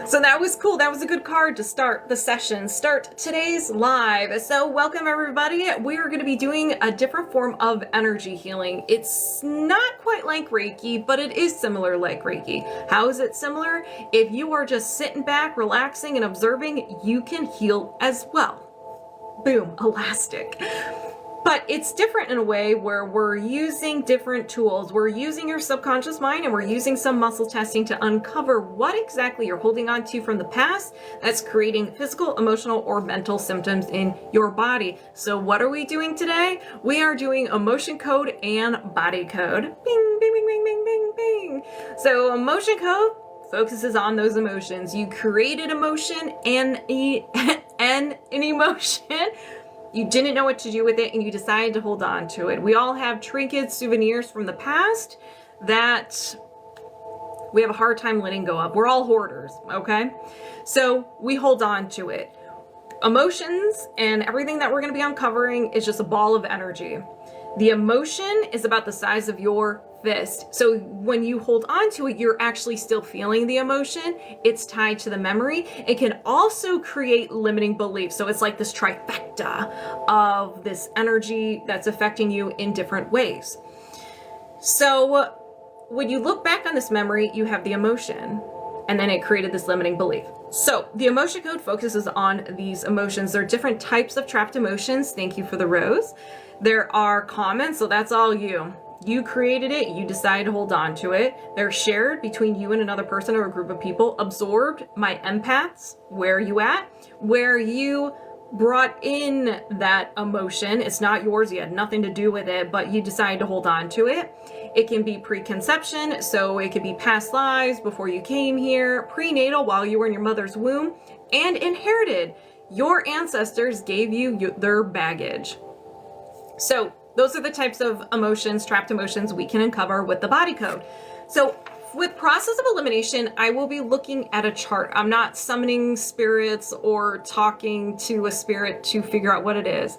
So that was cool. That was a good card to start the session, start today's live. So welcome everybody. We are going to be doing a different form of energy healing. It's not quite like Reiki, but it is similar like Reiki. How is it similar? If you are just sitting back, relaxing and observing, you can heal as well. Boom, elastic. But it's different in a way where we're using different tools. We're using your subconscious mind and we're using some muscle testing to uncover what exactly you're holding on to from the past that's creating physical, emotional, or mental symptoms in your body. So what are we doing today? We are doing emotion code and body code. Bing, bing, bing, bing, bing, bing, bing. So emotion code focuses on those emotions. You created emotion and an emotion. You didn't know what to do with it and you decided to hold on to it. We all have trinkets, souvenirs from the past that we have a hard time letting go of. We're all hoarders, okay? So we hold on to it. Emotions and everything that we're going to be uncovering is just a ball of energy. The emotion is about the size of your fist. So when you hold on to it, you're actually still feeling the emotion. It's tied to the memory. It can also create limiting beliefs. So it's like this trifecta of this energy that's affecting you in different ways. So when you look back on this memory, you have the emotion, and then it created this limiting belief. So the emotion code focuses on these emotions. There are different types of trapped emotions. Thank you for the rose. There are common, so that's all you. You created it, you decided to hold on to it. They're shared between you and another person or a group of people. Absorbed, my empaths, where are you at? Where you brought in that emotion. It's not yours, you had nothing to do with it, but you decided to hold on to it. It can be preconception, so it could be past lives before you came here, prenatal while you were in your mother's womb, and inherited. Your ancestors gave you their baggage. So those are the types of emotions, trapped emotions we can uncover with the body code. So with process of elimination, I will be looking at a chart. I'm not summoning spirits or talking to a spirit to figure out what it is.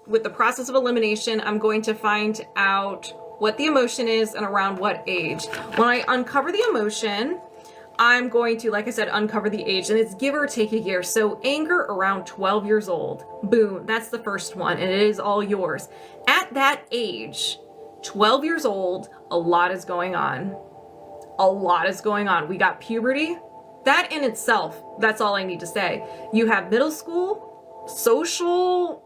With the process of elimination, I'm going to find out what the emotion is and around what age. When I uncover the emotion, I'm going to, like I said, uncover the age, and it's give or take a year. So anger around 12 years old. Boom, that's the first one, and it is all yours. At that age, 12 years old, a lot is going on. A lot is going on. We got puberty. That in itself, that's all I need to say. You have middle school, social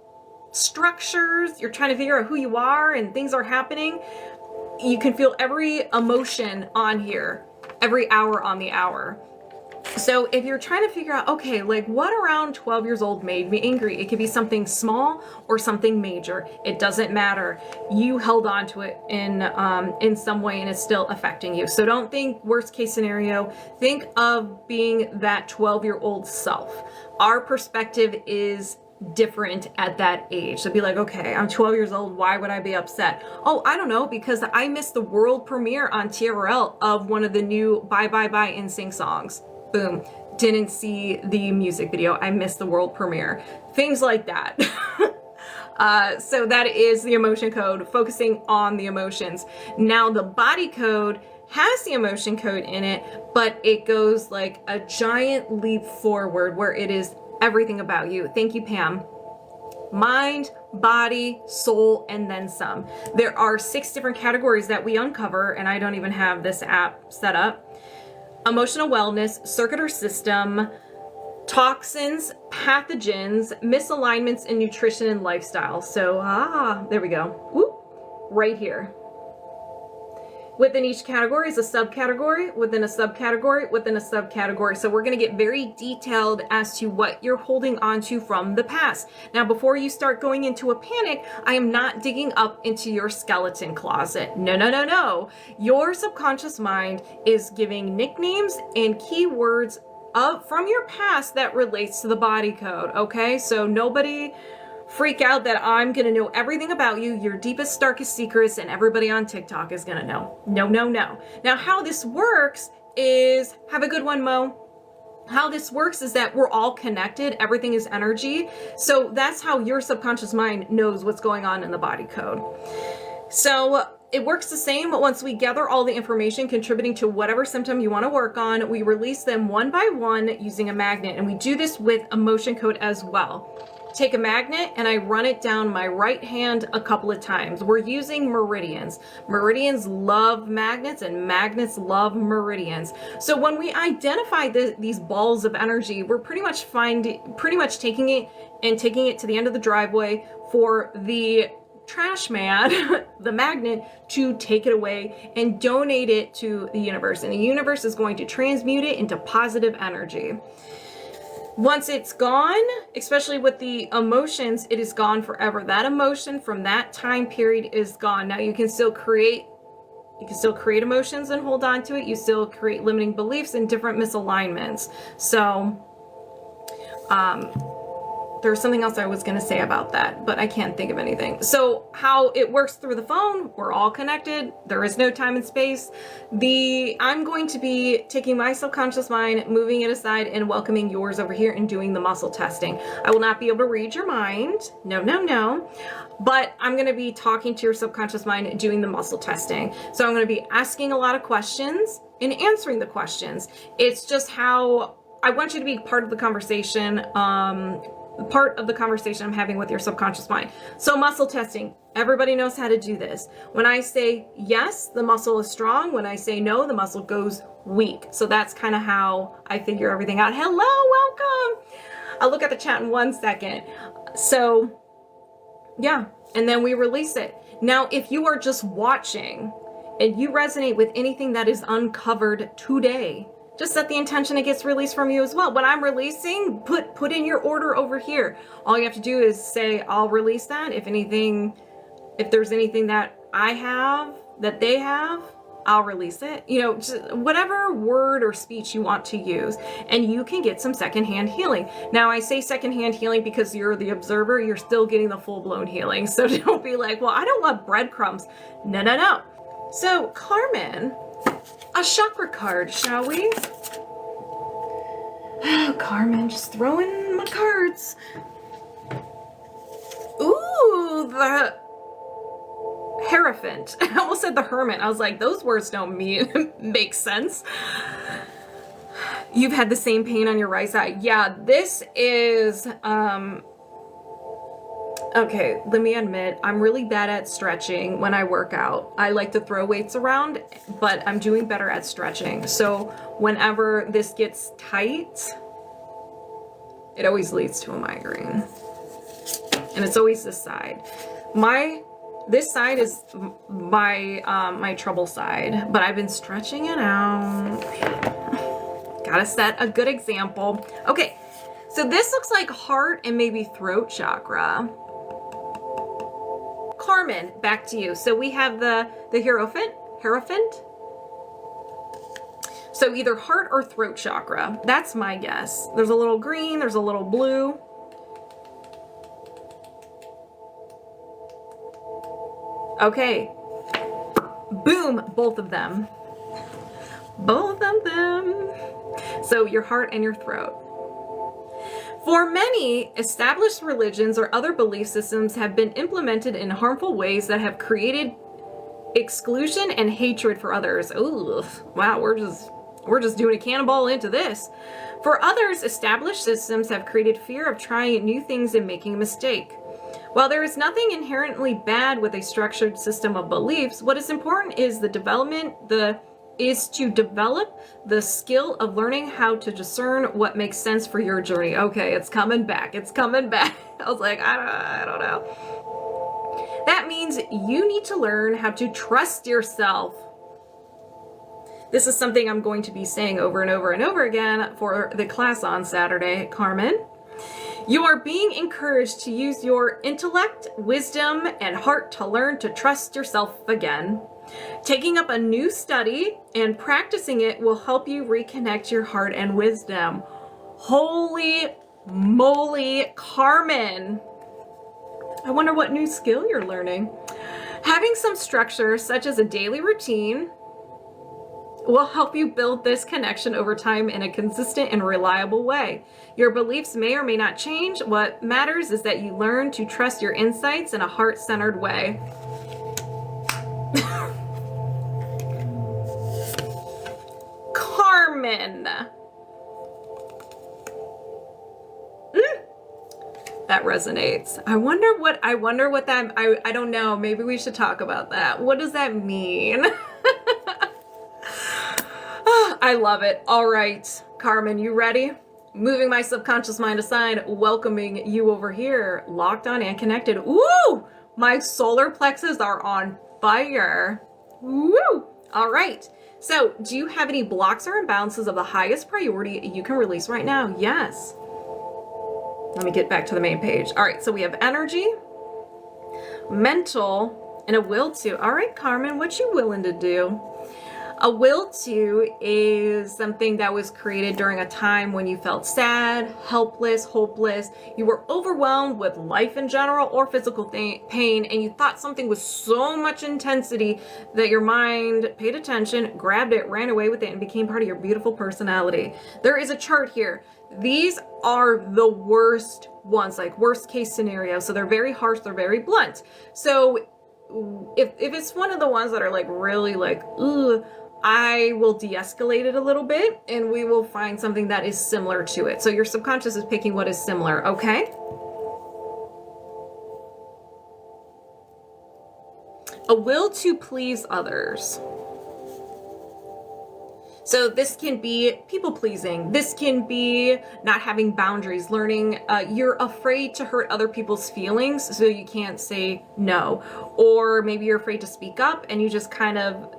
structures. You're trying to figure out who you are and things are happening. You can feel every emotion on here. Every hour on the hour. So if you're trying to figure out, okay, like what around 12 years old made me angry? It could be something small or something major. It doesn't matter. You held on to it in some way and it's still affecting you. So don't think worst case scenario. Think of being that 12-year-old self. Our perspective is different at that age. So be like, okay, I'm 12 years old. Why would I be upset? Oh, I don't know, because I missed the world premiere on TRL of one of the new Bye Bye Bye NSYNC songs. Boom. Didn't see the music video. I missed the world premiere. Things like that. So that is the emotion code, focusing on the emotions. Now the body code has the emotion code in it, but it goes like a giant leap forward where it is everything about you. Thank you, Pam. Mind, body, soul, and then some. There are 6 different categories that we uncover, and I don't even have this app set up. Emotional wellness, circuit or system, toxins, pathogens, misalignments in nutrition and lifestyle. So, there we go. Whoop, right here. Within each category is a subcategory, within a subcategory, within a subcategory. So we're going to get very detailed as to what you're holding on to from the past. Now, before you start going into a panic, I am not digging up into your skeleton closet. No, no, no, no. Your subconscious mind is giving nicknames and keywords from your past that relates to the body code. Okay, so nobody freak out that I'm gonna know everything about you, your deepest, darkest secrets, and everybody on TikTok is gonna know. No, no, no. Now, how this works is, have a good one, Mo. How this works is that we're all connected. Everything is energy. So that's how your subconscious mind knows what's going on in the body code. So it works the same. Once we gather all the information contributing to whatever symptom you want to work on, we release them one by one using a magnet. And we do this with a motion code as well. Take a magnet and I run it down my right hand a couple of times. We're using meridians. Meridians love magnets and magnets love meridians. So when we identify these balls of energy, we're pretty much taking it to the end of the driveway for the trash man, the magnet, to take it away and donate it to the universe. And the universe is going to transmute it into positive energy. Once it's gone, especially with the emotions, it is gone forever. That emotion from that time period is gone. Now you can still create emotions and hold on to it. You still create limiting beliefs and different misalignments. So, there's something else I was going to say about that, but I can't think of anything. So how it works through the phone, we're all connected. There is no time and space. I'm going to be taking my subconscious mind, moving it aside and welcoming yours over here and doing the muscle testing. I will not be able to read your mind. No. But I'm going to be talking to your subconscious mind, doing the muscle testing. So I'm going to be asking a lot of questions and answering the questions. It's just how I want you to be part of the conversation, I'm having with your subconscious mind. So muscle testing, everybody knows how to do this. When I say yes, the muscle is strong. When I say no, the muscle goes weak. So that's kind of how I figure everything out. Hello, welcome. I'll look at the chat in 1 second. So yeah, and then we release it. Now, if you are just watching and you resonate with anything that is uncovered today, just set the intention it gets released from you as well. When I'm releasing, put in your order over here. All you have to do is say, I'll release that. If there's anything that I have, that they have, I'll release it. You know, just whatever word or speech you want to use, and you can get some secondhand healing. Now, I say secondhand healing because you're the observer. You're still getting the full-blown healing. So don't be like, well, I don't want breadcrumbs. No. So, Carmen, a chakra card, shall we? Oh, Carmen, just throw in my cards. Ooh, the Hierophant. I almost said the Hermit. I was like, those words don't make sense. You've had the same pain on your right side. Yeah, this is, okay, let me admit, I'm really bad at stretching when I work out. I like to throw weights around, but I'm doing better at stretching. So whenever this gets tight, it always leads to a migraine. And it's always this side. This side is my trouble side, but I've been stretching it out. Gotta set a good example. Okay, so this looks like heart and maybe throat chakra. Carmen, back to you. So we have the Hierophant. So either heart or throat chakra. That's my guess. There's a little green, there's a little blue. Okay. Boom, both of them. Both of them. So your heart and your throat. For many, established religions or other belief systems have been implemented in harmful ways that have created exclusion and hatred for others. Ooh, wow, we're just doing a cannonball into this. For others, established systems have created fear of trying new things and making a mistake. While there is nothing inherently bad with a structured system of beliefs, what is important is to develop the skill of learning how to discern what makes sense for your journey. Okay, it's coming back. It's coming back. I was like, I don't know. That means you need to learn how to trust yourself. This is something I'm going to be saying over and over and over again for the class on Saturday, Carmen. You are being encouraged to use your intellect, wisdom, and heart to learn to trust yourself again. Taking up a new study and practicing it will help you reconnect your heart and wisdom. Holy moly, Carmen. I wonder what new skill you're learning. Having some structure, such as a daily routine, will help you build this connection over time in a consistent and reliable way. Your beliefs may or may not change. What matters is that you learn to trust your insights in a heart-centered way. Carmen. That resonates. I wonder what that, I don't know. Maybe we should talk about that. What does that mean? I love it. All right, Carmen, you ready? Moving my subconscious mind aside, welcoming you over here, locked on and connected. Ooh, my solar plexus are on fire. Woo! All right. So, do you have any blocks or imbalances of the highest priority you can release right now? Yes. Let me get back to the main page. All right, so we have energy, mental, and a will to. All right, Carmen, what you willing to do? A will to is something that was created during a time when you felt sad, helpless, hopeless. You were overwhelmed with life in general or physical pain, and you thought something was so much intensity that your mind paid attention, grabbed it, ran away with it, and became part of your beautiful personality. There is a chart here. These are the worst ones, like worst case scenario. So they're very harsh, they're very blunt. So if it's one of the ones that are like really like, ugh, I will de-escalate it a little bit and we will find something that is similar to it. So your subconscious is picking what is similar, okay? A will to please others. So this can be people pleasing. This can be not having boundaries, learning you're afraid to hurt other people's feelings, so you can't say no. Or maybe you're afraid to speak up and you just kind of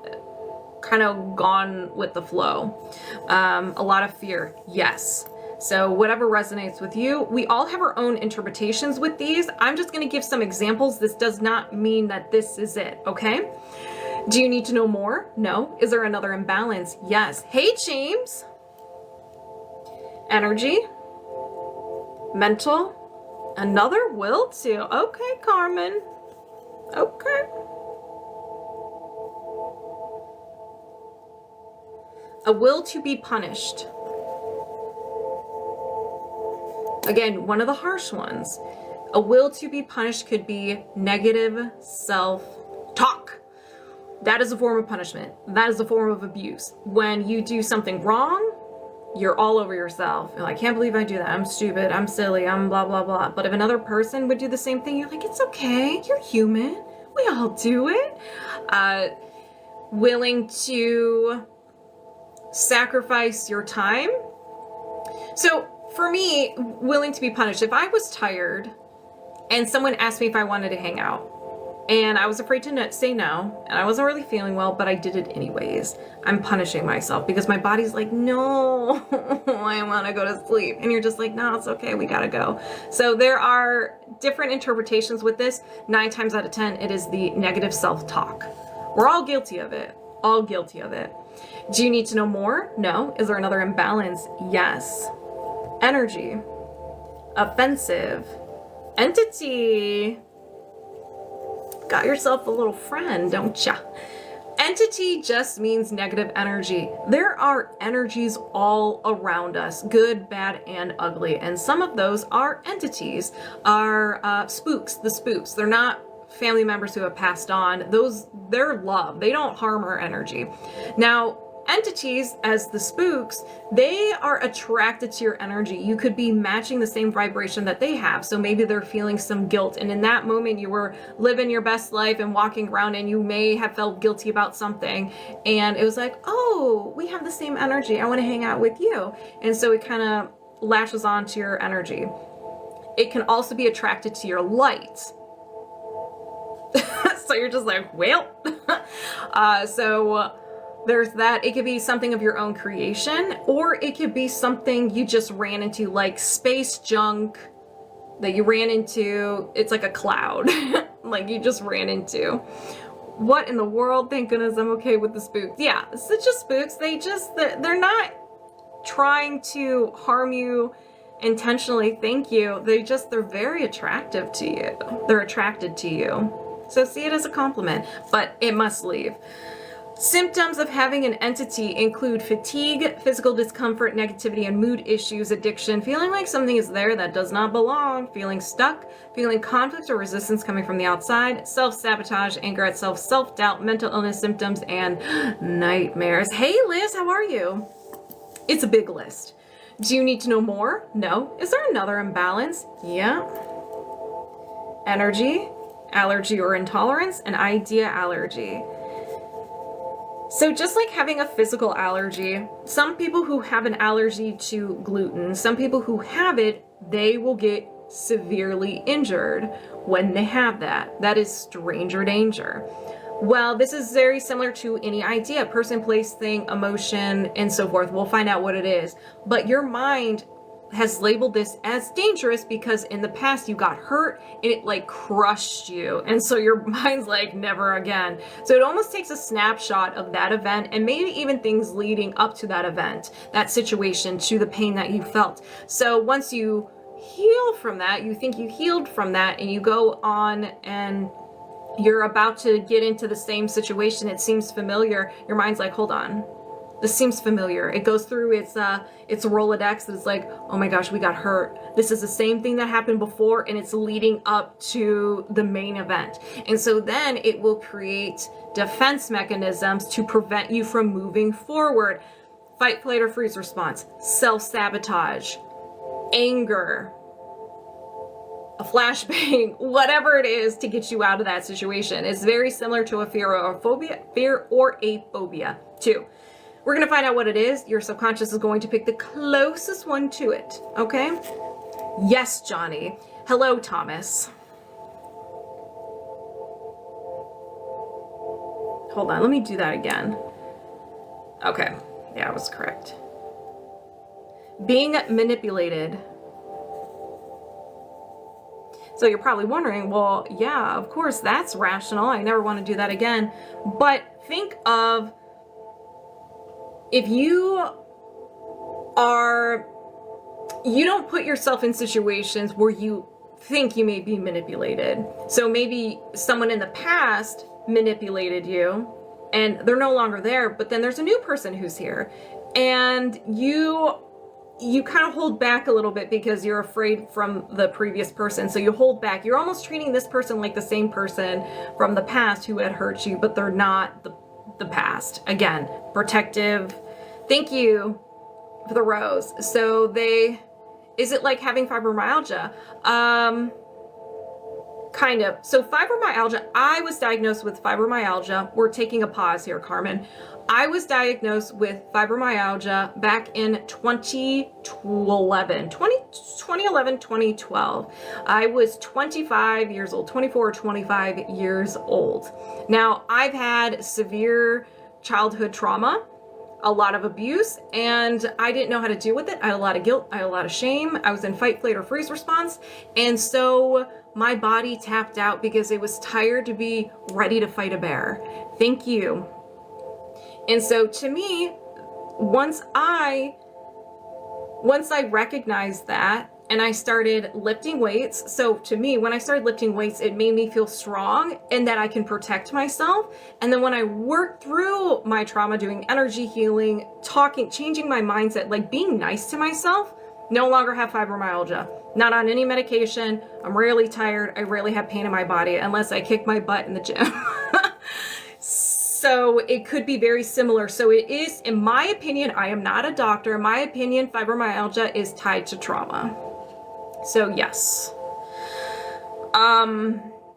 gone with the flow. A lot of fear, yes. So whatever resonates with you, we all have our own interpretations with these. I'm just gonna give some examples. This does not mean that this is it, okay? Do you need to know more? No. Is there another imbalance? Yes. Hey, James. Energy. Mental. Another will to. Okay, Carmen. Okay. A will to be punished. Again, one of the harsh ones. A will to be punished could be negative self-talk. That is a form of punishment. That is a form of abuse. When you do something wrong, you're all over yourself. You're like, I can't believe I do that. I'm stupid. I'm silly. I'm blah, blah, blah. But if another person would do the same thing, you're like, it's okay. You're human. We all do it. Willing to sacrifice your time. So for me, willing to be punished. If I was tired and someone asked me if I wanted to hang out, and I was afraid to say no, and I wasn't really feeling well, but I did it anyways. I'm punishing myself because my body's like, no, I want to go to sleep. And you're just like, no, it's okay, we gotta go. So there are different interpretations with this. 9 times out of 10, it is the negative self-talk. We're all guilty of it, all guilty of it. Do you need to know more? No. Is there another imbalance? Yes. Energy, offensive, entity. Got yourself a little friend, don't ya? Entity just means negative energy. There are energies all around us, good, bad, and ugly. And some of those are entities, are spooks, the spooks. They're not family members who have passed on. They're love. They don't harm our energy. Now, entities, as the spooks, they are attracted to your energy. You could be matching the same vibration that they have. So maybe they're feeling some guilt. And in that moment, you were living your best life and walking around and you may have felt guilty about something. And it was like, oh, we have the same energy. I want to hang out with you. And so it kind of latches on to your energy. It can also be attracted to your light. So you're just like, well, there's that. It could be something of your own creation, or it could be something you just ran into, like space junk that you ran into. It's like a cloud, like you just ran into. What in the world? Thank goodness I'm okay with the spooks. Yeah, it's just spooks. They're not trying to harm you intentionally. Thank you. They're very attractive to you. They're attracted to you. So see it as a compliment, but it must leave. Symptoms of having an entity include fatigue, physical discomfort, negativity, and mood issues, addiction, feeling like something is there that does not belong, feeling stuck, feeling conflict or resistance coming from the outside, self-sabotage, anger at self, self-doubt, mental illness symptoms, and nightmares. Hey Liz, how are you? It's a big list. Do you need to know more? No. Is there another imbalance? Yeah. Energy, allergy or intolerance, and idea allergy. So just like having a physical allergy, some people who have an allergy to gluten, some people who have it, they will get severely injured when they have that. That is stranger danger. Well, this is very similar to any idea, person, place, thing, emotion, and so forth. We'll find out what it is. But your mind has labeled this as dangerous because in the past you got hurt and it like crushed you. And so your mind's like, never again. So it almost takes a snapshot of that event and maybe even things leading up to that event, that situation, to the pain that you felt. So once you heal from that, you think you healed from that, and you go on and you're about to get into the same situation, it seems familiar, your mind's like, hold on, this seems familiar. It goes through its Rolodex. It's like, oh my gosh, we got hurt. This is the same thing that happened before, and it's leading up to the main event. And so then it will create defense mechanisms to prevent you from moving forward. Fight, flight, or freeze response, self-sabotage, anger, a flashbang, whatever it is to get you out of that situation. It's very similar to a fear or a phobia too. We're going to find out what it is. Your subconscious is going to pick the closest one to it. Okay? Yes, Johnny. Hello, Thomas. Hold on. Let me do that again. Okay. Yeah, I was correct. Being manipulated. So you're probably wondering, well, yeah, of course, that's rational. I never want to do that again. But think of if you don't put yourself in situations where you think you may be manipulated. So maybe someone in the past manipulated you and they're no longer there, but then there's a new person who's here, and you kind of hold back a little bit because you're afraid from the previous person. So you hold back. You're almost treating this person like the same person from the past who had hurt you, but they're not the past. Again, protective. Thank you for the rose. So is it like having fibromyalgia? Kind of. So fibromyalgia, I was diagnosed with fibromyalgia. We're taking a pause here, Carmen. I was diagnosed with fibromyalgia back in 2011, 2012. I was 25 years old, 24 or 25 years old. Now, I've had severe childhood trauma, a lot of abuse, and I didn't know how to deal with it. I had a lot of guilt. I had a lot of shame. I was in fight, flight, or freeze response. And so my body tapped out because it was tired to be ready to fight a bear. Thank you. And so to me, once I recognized that and I started lifting weights, so to me, when I started lifting weights, it made me feel strong and that I can protect myself. And then when I worked through my trauma, doing energy healing, talking, changing my mindset, like being nice to myself, no longer have fibromyalgia. Not on any medication. I'm rarely tired. I rarely have pain in my body unless I kick my butt in the gym. So it could be very similar. So it is, in my opinion, I am not a doctor. In my opinion, fibromyalgia is tied to trauma. So yes.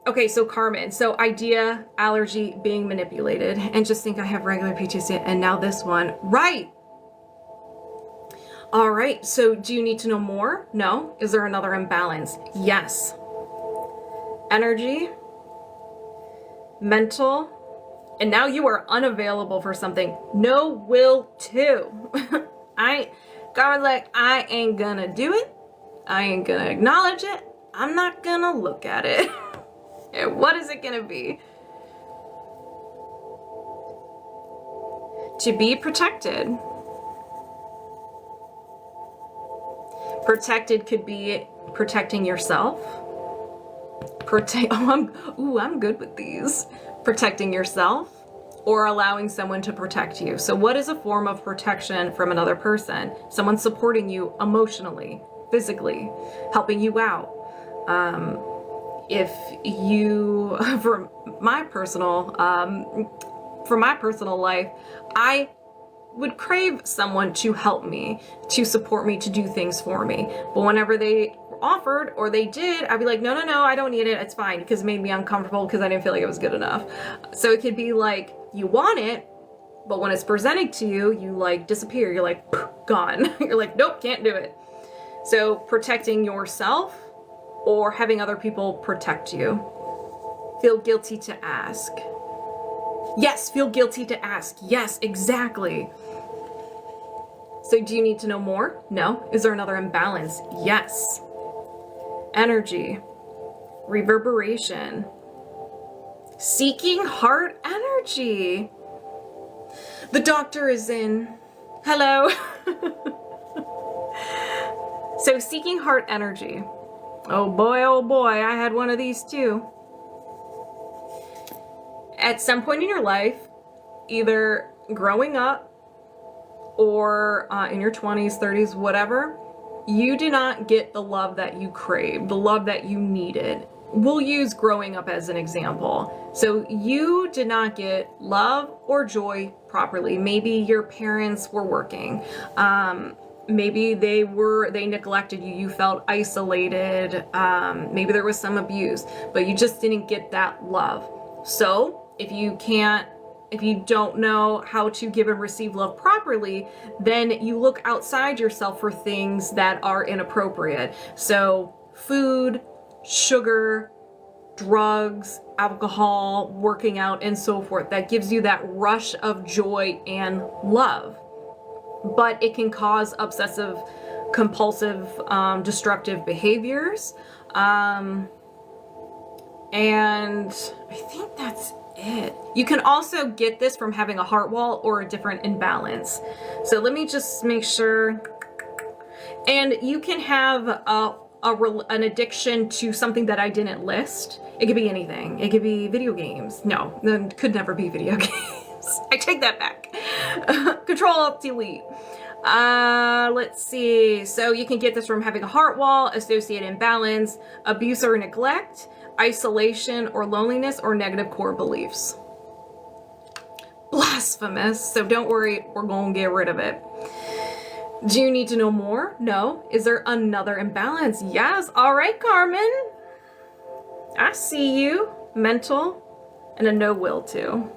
Okay, so Carmen, so idea, allergy, being manipulated, and just think I have regular PTSD, and now this one. Right. All right, so do you need to know more? No. Is there another imbalance? Yes. Energy, mental, and now you are unavailable for something. No will to. God's like, I ain't gonna do it. I ain't gonna acknowledge it. I'm not gonna look at it. And what is it gonna be? To be protected. Protected could be protecting yourself. I'm good with these. Protecting yourself or allowing someone to protect you. So what is a form of protection from another person? Someone supporting you emotionally, physically, helping you out. If you, for my personal life, I would crave someone to help me, to support me, to do things for me. But whenever they offered or they did, I'd be like, no, I don't need it. It's fine, because it made me uncomfortable because I didn't feel like it was good enough. So it could be like, you want it, but when it's presented to you, you like disappear. You're like, gone. You're like, nope, can't do it. So protecting yourself or having other people protect you. Feel guilty to ask. Yes, feel guilty to ask. Yes, exactly. So do you need to know more? No. Is there another imbalance? Yes. Energy. Reverberation. Seeking heart energy. The doctor is in. Hello. So seeking heart energy. Oh boy, I had one of these too. At some point in your life, either growing up or in your 20s, 30s, whatever, you did not get the love that you craved, the love that you needed. We'll use growing up as an example. So you did not get love or joy properly. Maybe your parents were working. Maybe they neglected you. You felt isolated. Maybe there was some abuse, but you just didn't get that love. So if you don't know how to give and receive love properly, then you look outside yourself for things that are inappropriate. So food, sugar, drugs, alcohol, working out, and so forth. That gives you that rush of joy and love. But it can cause obsessive, compulsive, destructive behaviors. And I think that's it. You can also get this from having a heart wall or a different imbalance. So let me just make sure. And you can have an addiction to something that I didn't list. It could be anything. It could be video games. No, it could never be video games. I take that back. Control-Alt-Delete. Let's see. So you can get this from having a heart wall, associated imbalance, abuse or neglect, isolation or loneliness, or negative core beliefs. Blasphemous. So don't worry, we're going to get rid of it. Do you need to know more? No. Is there another imbalance? Yes. All right, Carmen. I see you. Mental and a no will to.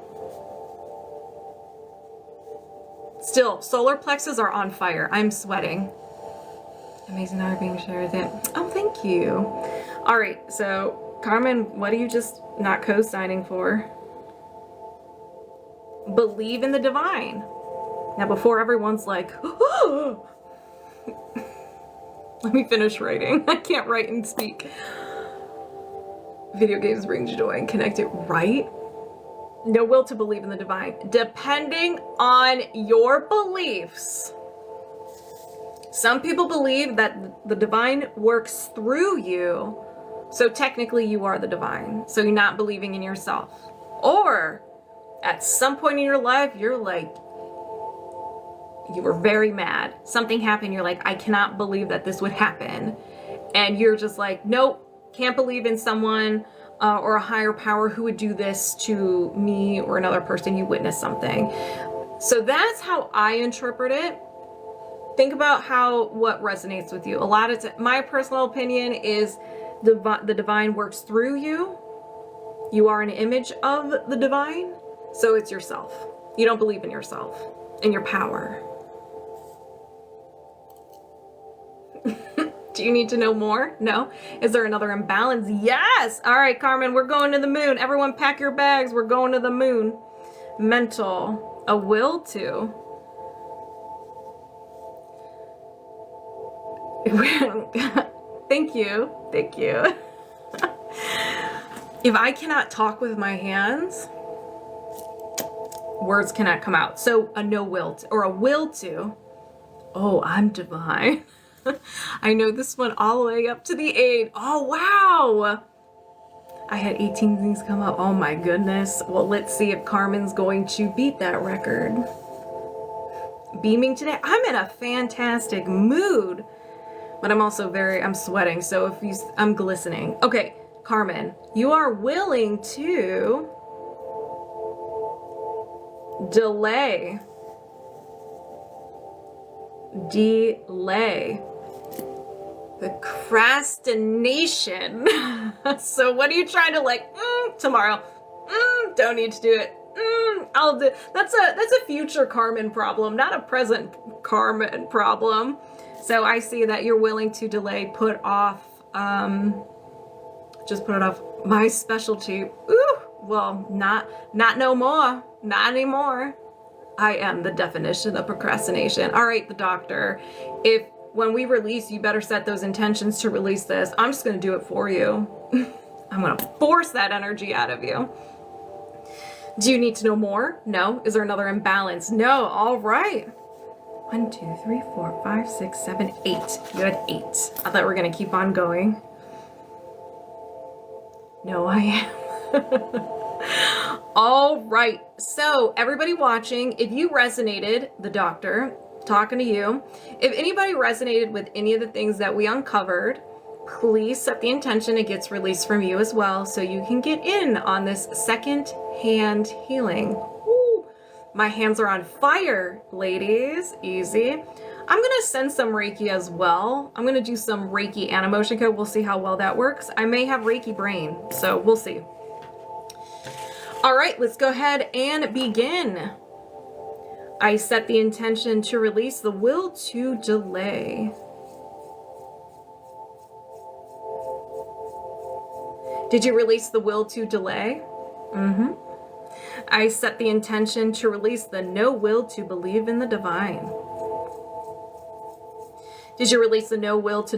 Still, solar plexus are on fire. I'm sweating. Amazing how you're being shared with it. Oh, thank you. All right, so Carmen, what are you just not co-signing for? Believe in the divine. Now, before everyone's like, oh, let me finish writing. I can't write and speak. Video games bring joy and connect it, right? No will to believe in the divine. Depending on your beliefs. Some people believe that the divine works through you, so technically you are the divine. So you're not believing in yourself. Or at some point in your life, you're like, you were very mad. Something happened. You're like, I cannot believe that this would happen. And you're just like, nope, can't believe in someone or a higher power who would do this to me or another person. You witnessed something. So that's how I interpret it. Think about what resonates with you. A lot of my personal opinion is the divine works through you. You are an image of the divine. So it's yourself. You don't believe in yourself, in your power. Do you need to know more? No. Is there another imbalance? Yes. All right, Carmen, we're going to the moon. Everyone pack your bags. We're going to the moon. Mental. A will to. Thank you. Thank you. If I cannot talk with my hands, words cannot come out. So a no will to, or a will to. Oh, I'm divine. I know this one all the way up to the 8. Oh, wow. I had 18 things come up. Oh my goodness. Well, let's see if Carmen's going to beat that record. Beaming today. I'm in a fantastic mood, but I'm also I'm sweating. So I'm glistening. Okay, Carmen, you are willing to delay delay. Procrastination. So what are you trying to like, tomorrow? Don't need to do it. I'll do. That's a future Carmen problem, not a present Carmen problem. So I see that you're willing to delay, put off, just put it off. My specialty. Ooh, well, not no more, not anymore. I am the definition of procrastination. All right, the doctor. When we release, you better set those intentions to release this. I'm just going to do it for you. I'm going to force that energy out of you. Do you need to know more? No. Is there another imbalance? No. All right. 1, 2, 3, 4, 5, 6, 7, 8. You had 8. I thought we were going to keep on going. No, I am. All right. So everybody watching, if you resonated, the doctor, talking to you, if anybody resonated with any of the things that we uncovered, please set the intention it gets released from you as well, so you can get in on this second hand healing. Woo. My hands are on fire, ladies. Easy. I'm gonna send some Reiki as well. I'm gonna do some Reiki and emotion code. We'll see how well that works. I may have Reiki brain, so we'll see. All right, let's go ahead and begin. I set the intention to release the will to delay. Did you release the will to delay? I set the intention to release the no will to believe in the divine. Did you release the no will to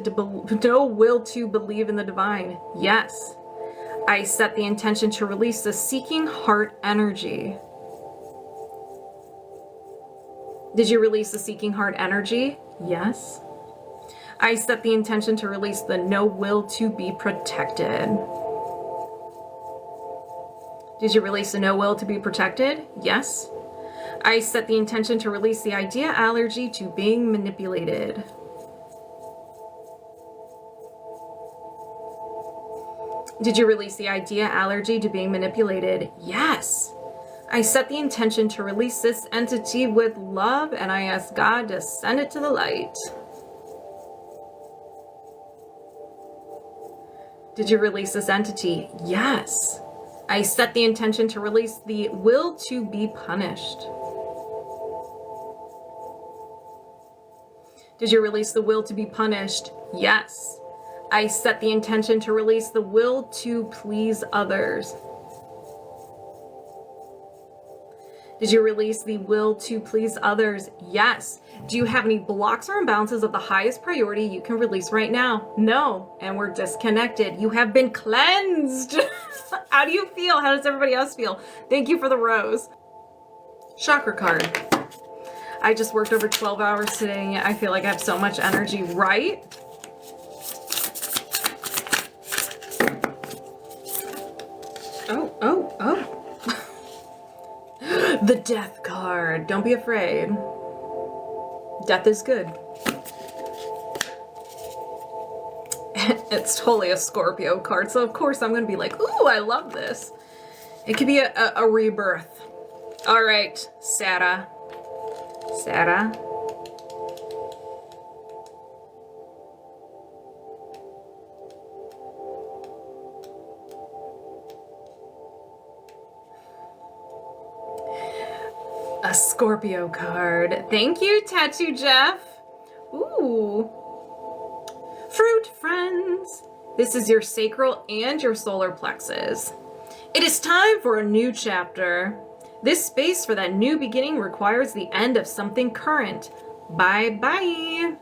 believe in the divine? Yes. I set the intention to release the seeking heart energy. Did you release the seeking heart energy? Yes. I set the intention to release the no will to be protected. Did you release the no will to be protected? Yes. I set the intention to release the idea allergy to being manipulated. Did you release the idea allergy to being manipulated? Yes. I set the intention to release this entity with love, and I ask God to send it to the light. Did you release this entity? Yes. I set the intention to release the will to be punished. Did you release the will to be punished? Yes. I set the intention to release the will to please others. Did you release the will to please others? Yes. Do you have any blocks or imbalances of the highest priority you can release right now? No. And we're disconnected. You have been cleansed. How do you feel? How does everybody else feel? Thank you for the rose. Chakra card. I just worked over 12 hours today, and yet I feel like I have so much energy, right? Oh. The death card. Don't be afraid. Death is good. It's totally a Scorpio card, so of course I'm gonna be like, ooh, I love this. It could be a rebirth. All right, Sarah. A Scorpio card. Thank you, Tattoo Jeff. Ooh. Fruit friends. This is your sacral and your solar plexus. It is time for a new chapter. This space for that new beginning requires the end of something current. Bye-bye.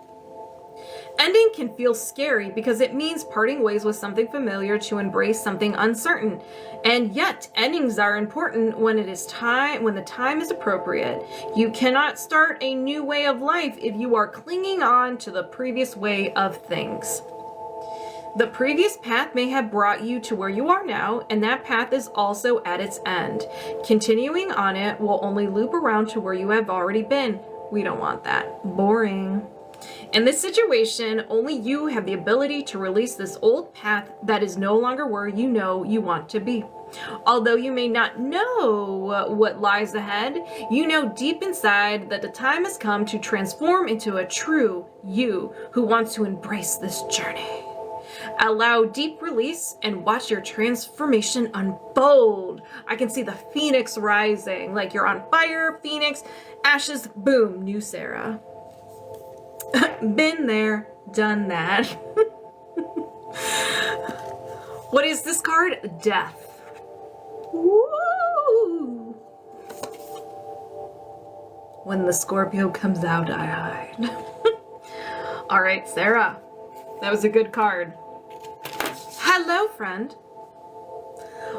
Ending can feel scary because it means parting ways with something familiar to embrace something uncertain. And yet, endings are important when it is time, when the time is appropriate. You cannot start a new way of life if you are clinging on to the previous way of things. The previous path may have brought you to where you are now, and that path is also at its end. Continuing on it will only loop around to where you have already been. We don't want that. Boring. In this situation, only you have the ability to release this old path that is no longer where you know you want to be. Although you may not know what lies ahead, you know deep inside that the time has come to transform into a true you who wants to embrace this journey. Allow deep release and watch your transformation unfold. I can see the phoenix rising, like you're on fire, phoenix, ashes, boom, new Sarah. Been there, done that. What is this card? Death. Woo! When the Scorpio comes out, I hide. All right, Sarah. That was a good card. Hello, friend.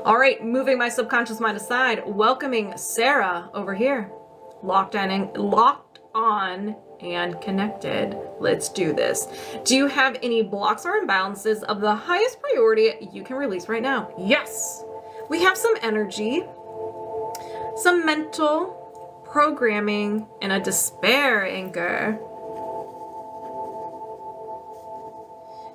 All right, moving my subconscious mind aside, welcoming Sarah over here. Locked on and connected. Let's do this. Do you have any blocks or imbalances of the highest priority you can release right now? Yes. We have some energy, some mental programming, and a despair anchor.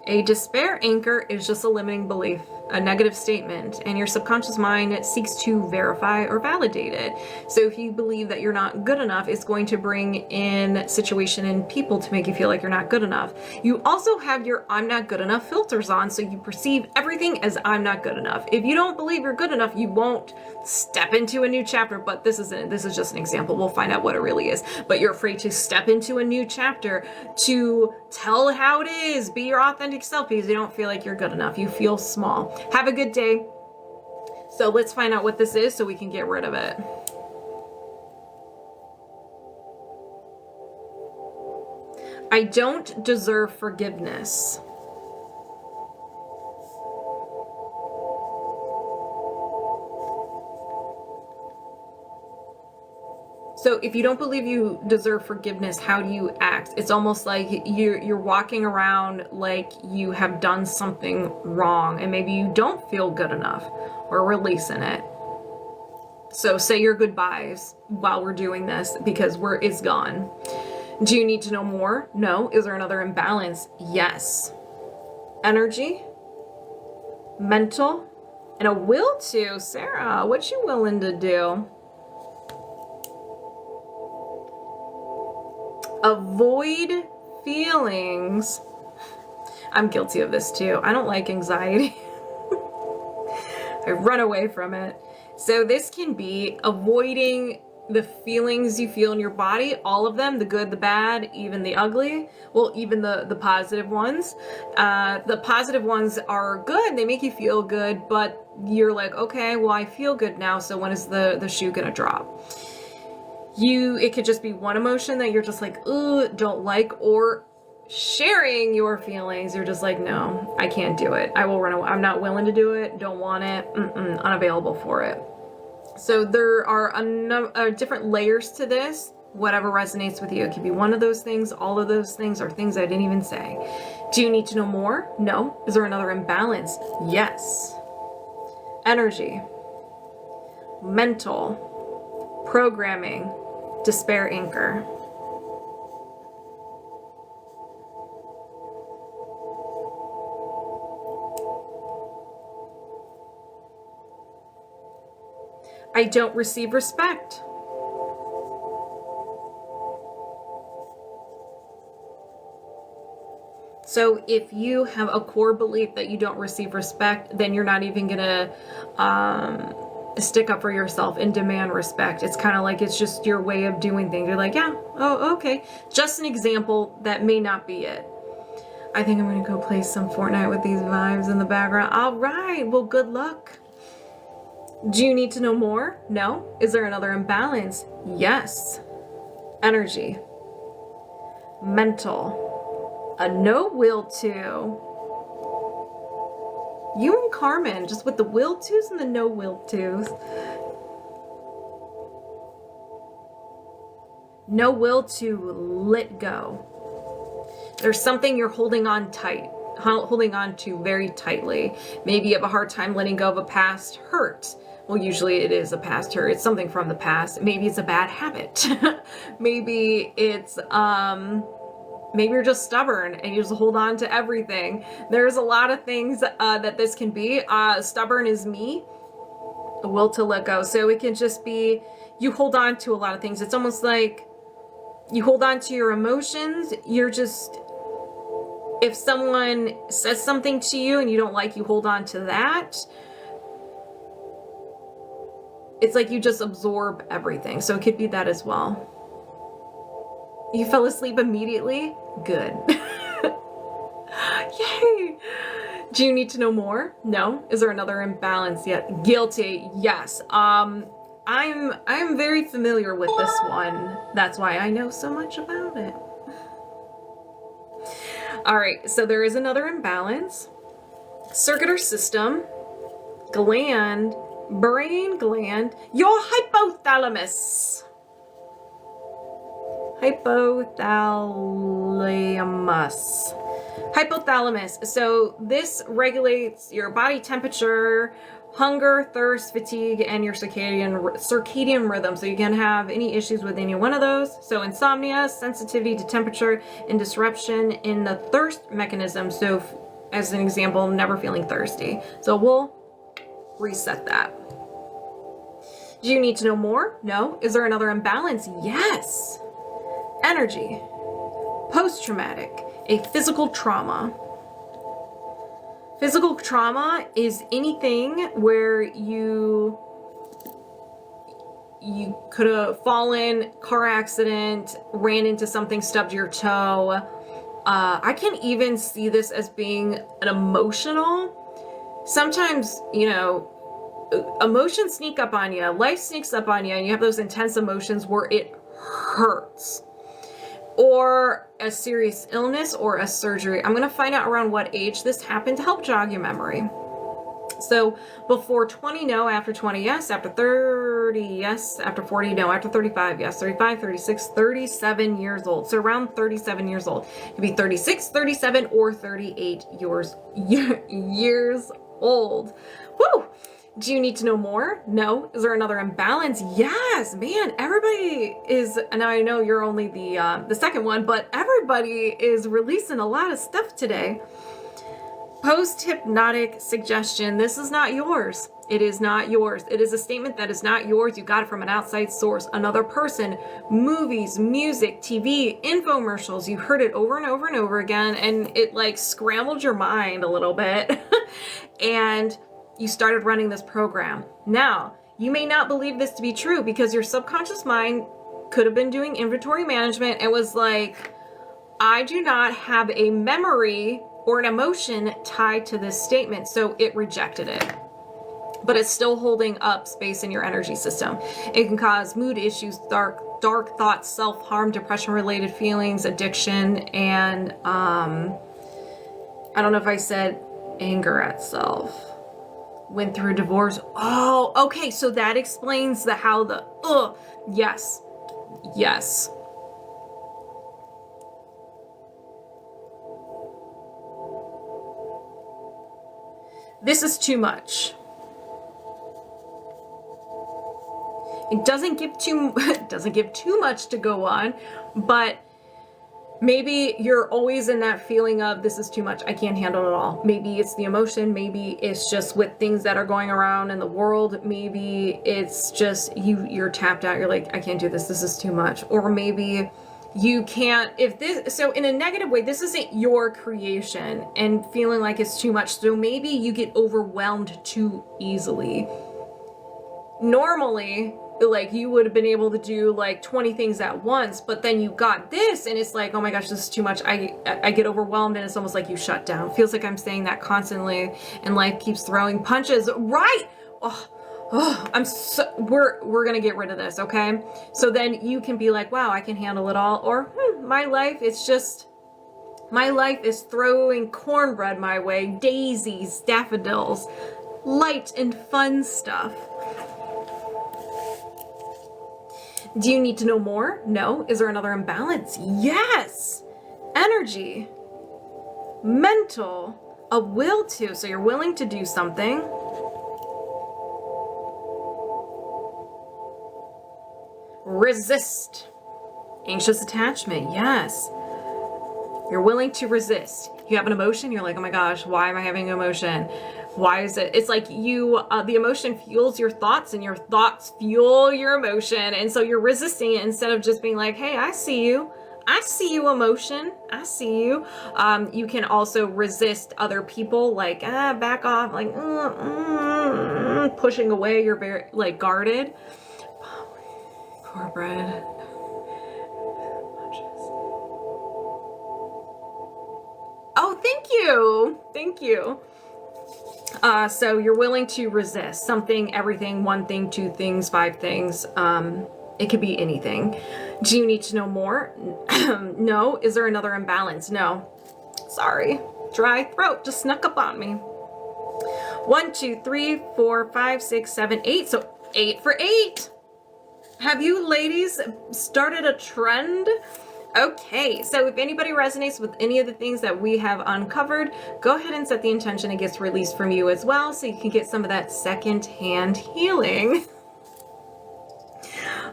A despair anchor is just a limiting belief, a negative statement, and your subconscious mind seeks to verify or validate it. So if you believe that you're not good enough, it's going to bring in situation and people to make you feel like you're not good enough. You also have your I'm not good enough filters on, so you perceive everything as I'm not good enough. If you don't believe you're good enough, you won't step into a new chapter, but this is just an example. We'll find out what it really is. But you're afraid to step into a new chapter, to tell how it is, be your authentic self, because you don't feel like you're good enough. You feel small. Have a good day. So let's find out what this is so we can get rid of it. I don't deserve forgiveness. So if you don't believe you deserve forgiveness, how do you act? It's almost like you're walking around like you have done something wrong and maybe you don't feel good enough or releasing it. So say your goodbyes while we're doing this because it's gone. Do you need to know more? No. Is there another imbalance? Yes. Energy, mental, and a will to. Sarah, what you willing to do? Avoid feelings. I'm guilty of this too. I don't like anxiety. I run away from it. So this can be avoiding the feelings you feel in your body, all of them, the good, the bad, even the ugly, well, even the positive ones. The positive ones are good. They make you feel good, but you're like, okay, well, I feel good now. So when is the shoe gonna drop? It could just be one emotion that you're just like, ugh, don't like, or sharing your feelings. You're just like, no, I can't do it. I will run away. I'm not willing to do it. Don't want it. Unavailable for it. So there are different layers to this. Whatever resonates with you. It could be one of those things, all of those things, or things I didn't even say. Do you need to know more? No. Is there another imbalance? Yes. Energy, mental, programming, despair anchor. I don't receive respect. So if you have a core belief that you don't receive respect, then you're not even gonna stick up for yourself and demand respect. It's kind of like it's just your way of doing things. You're like, yeah, oh, okay. Just an example that may not be it. I think I'm gonna go play some Fortnite with these vibes in the background. All right, well, good luck. Do you need to know more? No. Is there another imbalance? Yes. Energy, mental, a no will to. You and Carmen, just with the will tos and the no will tos. No will to let go. There's something you're holding on to very tightly. Maybe you have a hard time letting go of a past hurt. Well, usually it is a past hurt. It's something from the past. Maybe it's a bad habit. Maybe it's Maybe you're just stubborn and you just hold on to everything. There's a lot of things that this can be. Stubborn is me, a will to let go. So it can just be you hold on to a lot of things. It's almost like you hold on to your emotions. You're just, if someone says something to you and you don't like, you hold on to that. It's like you just absorb everything. So it could be that as well. You fell asleep immediately? Good. Yay! Do you need to know more? No. Is there another imbalance yet? Guilty. Yes. I'm very familiar with this one. That's why I know so much about it. All right, so there is another imbalance. Circular system, gland, brain gland, your hypothalamus. Hypothalamus. So this regulates your body temperature, hunger, thirst, fatigue, and your circadian rhythm. So you can have any issues with any one of those. So insomnia, sensitivity to temperature, and disruption in the thirst mechanism. So as an example, never feeling thirsty. So we'll reset that. Do you need to know more? No. Is there another imbalance? Yes. Energy, post-traumatic, a physical trauma. Physical trauma is anything where you could have fallen, car accident, ran into something, stubbed your toe. I can even see this as being an emotional. Sometimes, emotions sneak up on you, life sneaks up on you, and you have those intense emotions where it hurts. Or a serious illness or a surgery. I'm going to find out around what age this happened to help jog your memory. So before 20, no. After 20, yes. After 30, yes. After 40, no. After 35, yes. 35, 36, 37 years old. So around 37 years old. It could be 36, 37, or 38 years old. Woo! Do you need to know more? No. Is there another imbalance? Yes, man. Everybody is, and I know you're only the second one, but everybody is releasing a lot of stuff today. Post-hypnotic suggestion. This is not yours. It is not yours. It is a statement that is not yours. You got it from an outside source, another person, movies, music, TV, infomercials. You heard it over and over and over again, and it like scrambled your mind a little bit. And you started running this program. Now, you may not believe this to be true because your subconscious mind could have been doing inventory management and was like, I do not have a memory or an emotion tied to this statement, so it rejected it. But it's still holding up space in your energy system. It can cause mood issues, dark thoughts, self-harm, depression-related feelings, addiction, and I don't know if I said anger at self. Went through a divorce. Oh, okay. So that explains yes. Yes. This is too much. It doesn't give too much to go on, but maybe you're always in that feeling of this is too much. I can't handle it all. Maybe it's the emotion. Maybe it's just with things that are going around in the world. Maybe it's just you're tapped out. You're like, I can't do this. This is too much. Or maybe you can't, so in a negative way, this isn't your creation and feeling like it's too much. So maybe you get overwhelmed too easily. Normally, like you would have been able to do like 20 things at once, but then you got this and it's like, oh my gosh, this is too much. I get overwhelmed and it's almost like you shut down. Feels like I'm saying that constantly and life keeps throwing punches. Right. We're going to get rid of this. Okay. So then you can be like, wow, I can handle it all. Or my life is throwing cornbread my way, daisies, daffodils, light and fun stuff. Do you need to know more? No. Is there another imbalance? Yes. Energy, mental, a will to. So you're willing to do something. Resist. Anxious attachment. Yes. You're willing to resist. You have an emotion, you're like, oh my gosh, why am I having an emotion? Why is it? It's like you, the emotion fuels your thoughts and your thoughts fuel your emotion. And so you're resisting it instead of just being like, hey, I see you. I see you, emotion. I see you. You can also resist other people, like, back off, like, pushing away. You're very, like, guarded. Cornbread. Oh, thank you. Thank you. So you're willing to resist something, everything, one thing, two things, five things. It could be anything. Do you need to know more? No. Is there another imbalance? No. Sorry. Dry throat just snuck up on me. 1, 2, 3, 4, 5, 6, 7, 8. So 8 for 8. Have you ladies started a trend? Okay, so if anybody resonates with any of the things that we have uncovered, go ahead and set the intention it gets released from you as well, so you can get some of that second-hand healing.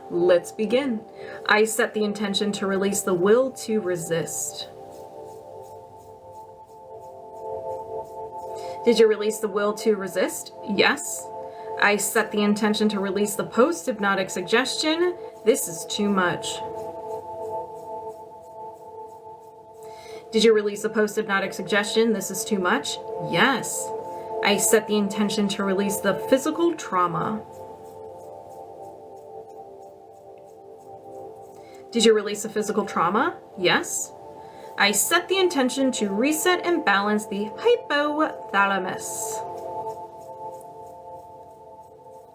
Let's begin. I set the intention to release the will to resist. Did you release the will to resist? Yes. I set the intention to release the post-hypnotic suggestion. This is too much. Did you release the post-hypnotic suggestion? This is too much. Yes. I set the intention to release the physical trauma. Did you release the physical trauma? Yes. I set the intention to reset and balance the hypothalamus.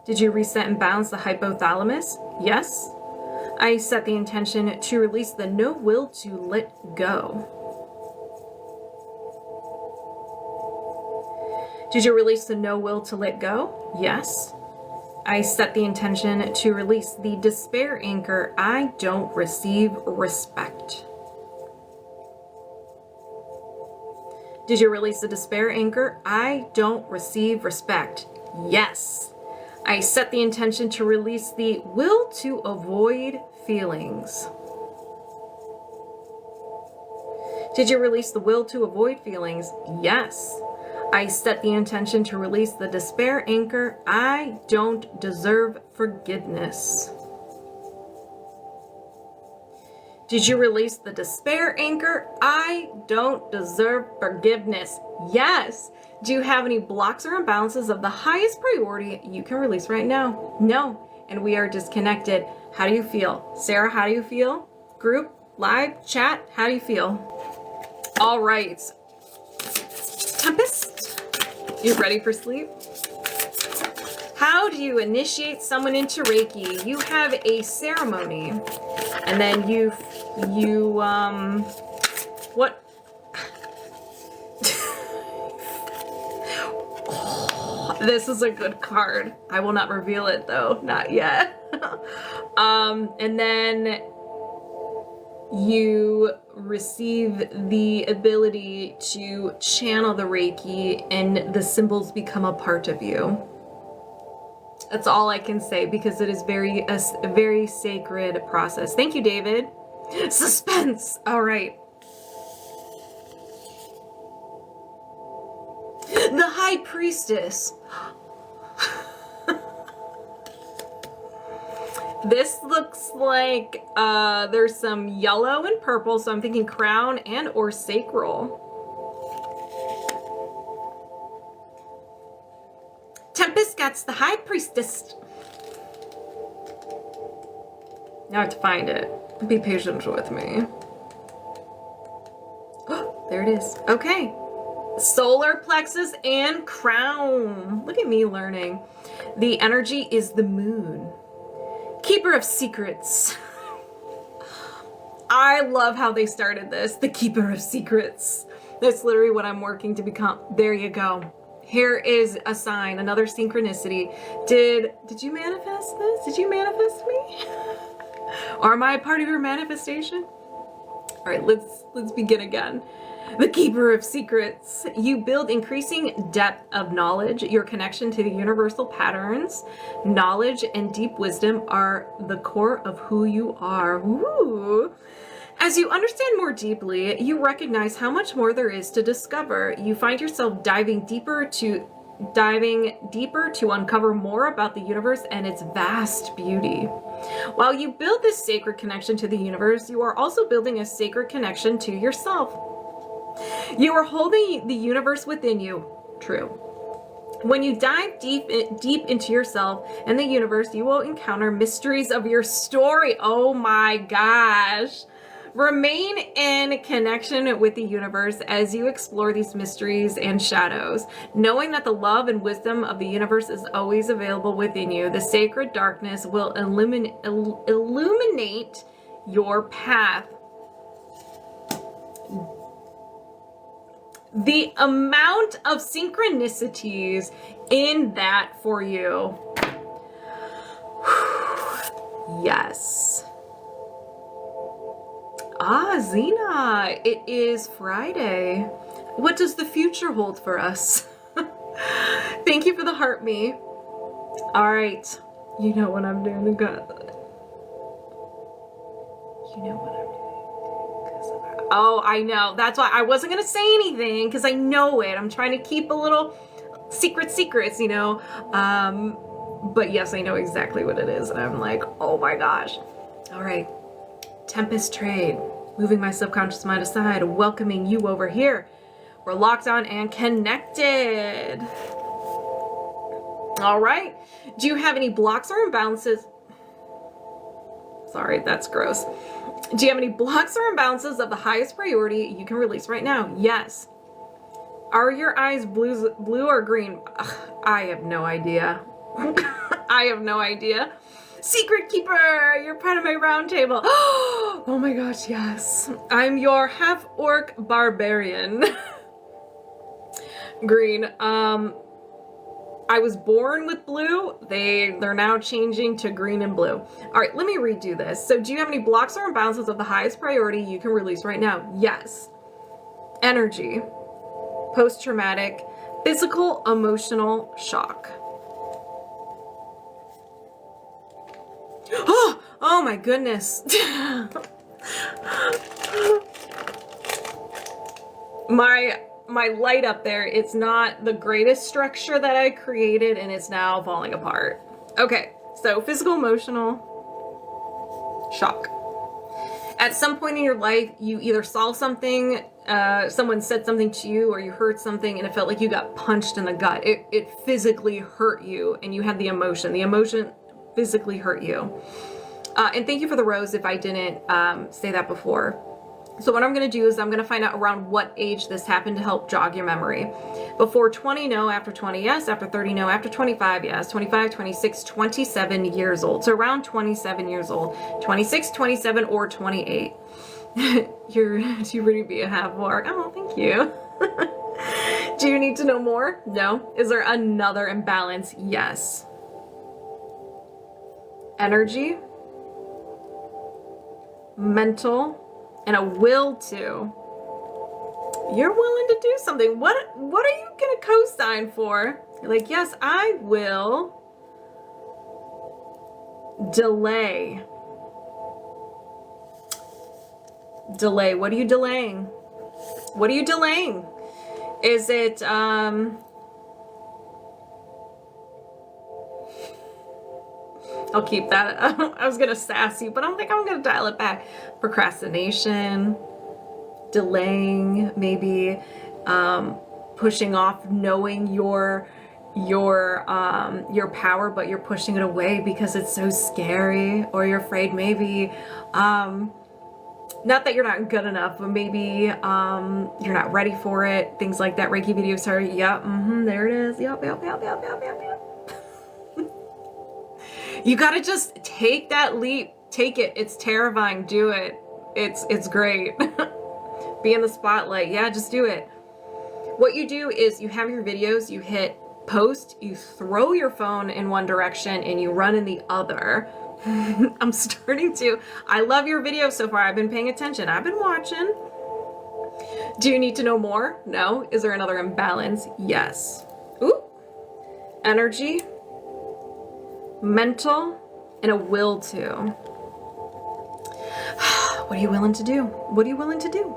Did you reset and balance the hypothalamus? Yes. I set the intention to release the no will to let go. Did you release the no will to let go? Yes. I set the intention to release the despair anchor. I don't receive respect. Did you release the despair anchor? I don't receive respect. Yes. I set the intention to release the will to avoid feelings. Did you release the will to avoid feelings? Yes. I set the intention to release the despair anchor. I don't deserve forgiveness. Did you release the despair anchor? I don't deserve forgiveness. Yes. Do you have any blocks or imbalances of the highest priority you can release right now? No. And we are disconnected. How do you feel? Sarah, how do you feel? Group, live, chat, how do you feel? All right. Tempest, you ready for sleep? How do you initiate someone into Reiki? You have a ceremony, and then what? This is a good card. I will not reveal it though, not yet. And then you receive the ability to channel the Reiki and the symbols become a part of you. That's all I can say because it is a very sacred process. Thank you, David. Suspense. All right. The High Priestess. This looks like there's some yellow and purple, so I'm thinking crown and or sacral. Tempest gets the High Priestess. Now I have to find it. Be patient with me. Oh, there it is. Okay. Solar plexus and crown. Look at me learning. The energy is the moon. Keeper of secrets. I love how they started this. The Keeper of Secrets. That's literally what I'm working to become. There you go. Here is a sign, another synchronicity. Did you manifest this? Did you manifest me? Or am I a part of your manifestation? All right, let's begin again. The Keeper of Secrets. You build increasing depth of knowledge. Your connection to the universal patterns, knowledge, and deep wisdom are the core of who you are. Ooh. As you understand more deeply, you recognize how much more there is to discover. You find yourself diving deeper to uncover more about the universe and its vast beauty. While you build this sacred connection to the universe, you are also building a sacred connection to yourself. You are holding the universe within you. True. When you dive deep into yourself and the universe, you will encounter mysteries of your story. Oh my gosh. Remain in connection with the universe as you explore these mysteries and shadows, knowing that the love and wisdom of the universe is always available within you. The sacred darkness will illuminate your path. The amount of synchronicities in that for you. Yes. Ah, Zena, it is Friday. What does the future hold for us? Thank you for the heart, me. All right. You know what I'm doing. You know what I'm doing. Oh, I know. That's why I wasn't going to say anything because I know it. I'm trying to keep a little secrets, you know. But yes, I know exactly what it is. And I'm like, oh my gosh. All right. Tempesttrade, moving my subconscious mind aside, welcoming you over here. We're locked on and connected. All right. Do you have any blocks or imbalances? Sorry, that's gross. Do you have any blocks or imbalances of the highest priority you can release right now? Yes. Are your eyes blue or green? Ugh, I have no idea. I have no idea. Secret keeper, you're part of my round table. Oh my gosh, yes. I'm your half-orc barbarian. Green. I was born with blue. They're now changing to green and blue. All right, let me redo this. So do you have any blocks or imbalances of the highest priority you can release right now? Yes. Energy. Post-traumatic. Physical, emotional shock. Oh my goodness. My light up there, it's not the greatest structure that I created and it's now falling apart. Okay, so physical, emotional shock. At some point in your life, you either saw something, someone said something to you, or you heard something and it felt like you got punched in the gut. It physically hurt you and you had the emotion. The emotion physically hurt you. And thank you for the rose if I didn't say that before. So what I'm going to do is I'm going to find out around what age this happened to help jog your memory. Before 20, no. After 20, yes. After 30, no. After 25, yes. 25, 26, 27 years old. So around 27 years old. 26, 27, or 28. You're too pretty to be a half-orc. Oh, thank you. Do you need to know more? No. Is there another imbalance? Yes. Energy. Mental. And a will to. You're willing to do something. What are you gonna co-sign for? You're like, yes, I will delay. Delay. What are you delaying? What are you delaying? Is it I'll keep that. I was gonna sass you, but I'm like, I'm gonna dial it back. Procrastination, delaying, maybe pushing off knowing your power, but you're pushing it away because it's so scary, or you're afraid maybe not that you're not good enough, but maybe you're not ready for it. Things like that. Reiki videos are, yep, there it is. Yep. You gotta just take that leap. Take it. It's terrifying. Do it. It's great. Be in the spotlight. Yeah, just do it. What you do is you have your videos, you hit post, you throw your phone in one direction and you run in the other. I'm starting to. I love your videos so far. I've been paying attention. I've been watching. Do you need to know more? No. Is there another imbalance? Yes. Ooh. Energy. Mental, and a will to. What are you willing to do? What are you willing to do?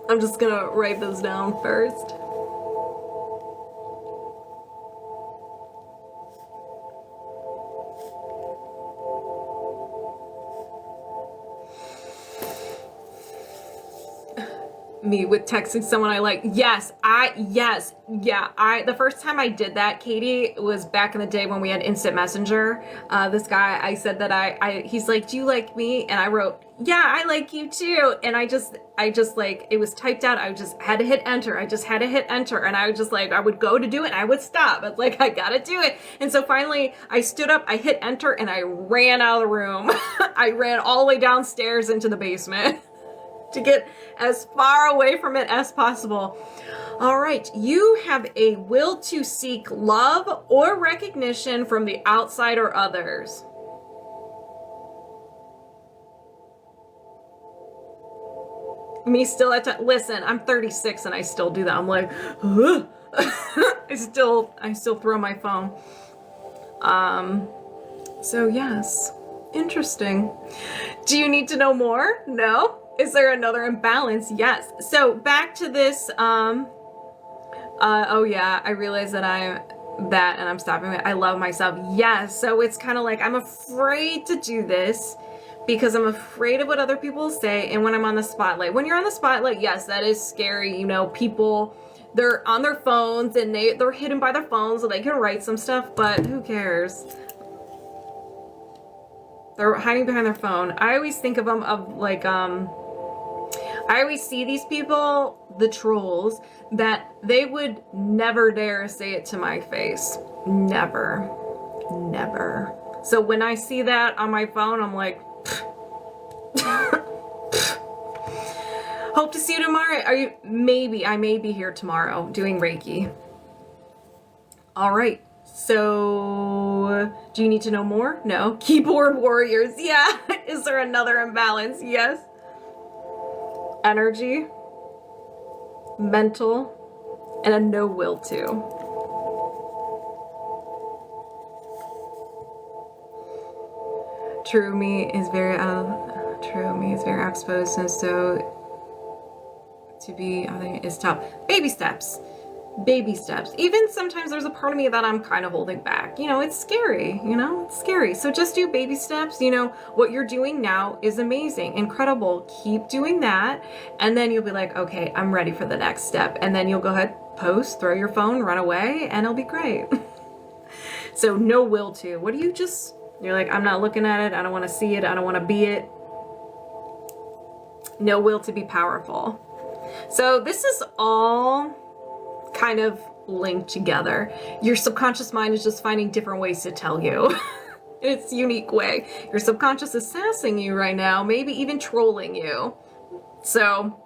I'm just gonna write this down first. Me with texting someone I like. Yes, the first time I did that, Katie, was back in the day when we had instant messenger. This guy, I said that he's like, do you like me? And I wrote, yeah, I like you too. And I just like, it was typed out. I just had to hit enter. I just had to hit enter. And I was just like, I would go to do it and I would stop. It's like, I gotta do it. And so finally I stood up, I hit enter, and I ran out of the room. I ran all the way downstairs into the basement to get as far away from it as possible. All right, you have a will to seek love or recognition from the outside or others. Me still at time. Listen, I'm 36 and I still do that. I'm like, I still throw my phone. So yes, interesting. Do you need to know more? No. Is there another imbalance? Yes. So back to this, oh yeah, I realize that and I'm stopping it. I love myself. Yes. So it's kind of like, I'm afraid to do this because I'm afraid of what other people will say. And when I'm on the spotlight, when you're on the spotlight, yes, that is scary. You know, people, they're on their phones and they're hidden by their phones so they can write some stuff, but who cares? They're hiding behind their phone. I always think of them of like, I always see these people, the trolls, that they would never dare say it to my face. Never. Never. So when I see that on my phone, I'm like, hope to see you tomorrow. I may be here tomorrow doing Reiki. All right. So do you need to know more? No. Keyboard warriors. Yeah. Is there another imbalance? Yes. Energy, mental, and a no will to. True me is very exposed, and so to be, I think, is tough. Baby steps. Baby steps. Even sometimes there's a part of me that I'm kind of holding back. You know, it's scary, it's scary. So just do baby steps. You know, what you're doing now is amazing, incredible. Keep doing that. And then you'll be like, okay, I'm ready for the next step. And then you'll go ahead, post, throw your phone, run away, and it'll be great. So no will to. What do you you're like, I'm not looking at it. I don't want to see it. I don't want to be it. No will to be powerful. So this is all kind of linked together. Your subconscious mind is just finding different ways to tell you in its unique way. Your subconscious is sassing you right now, maybe even trolling you. So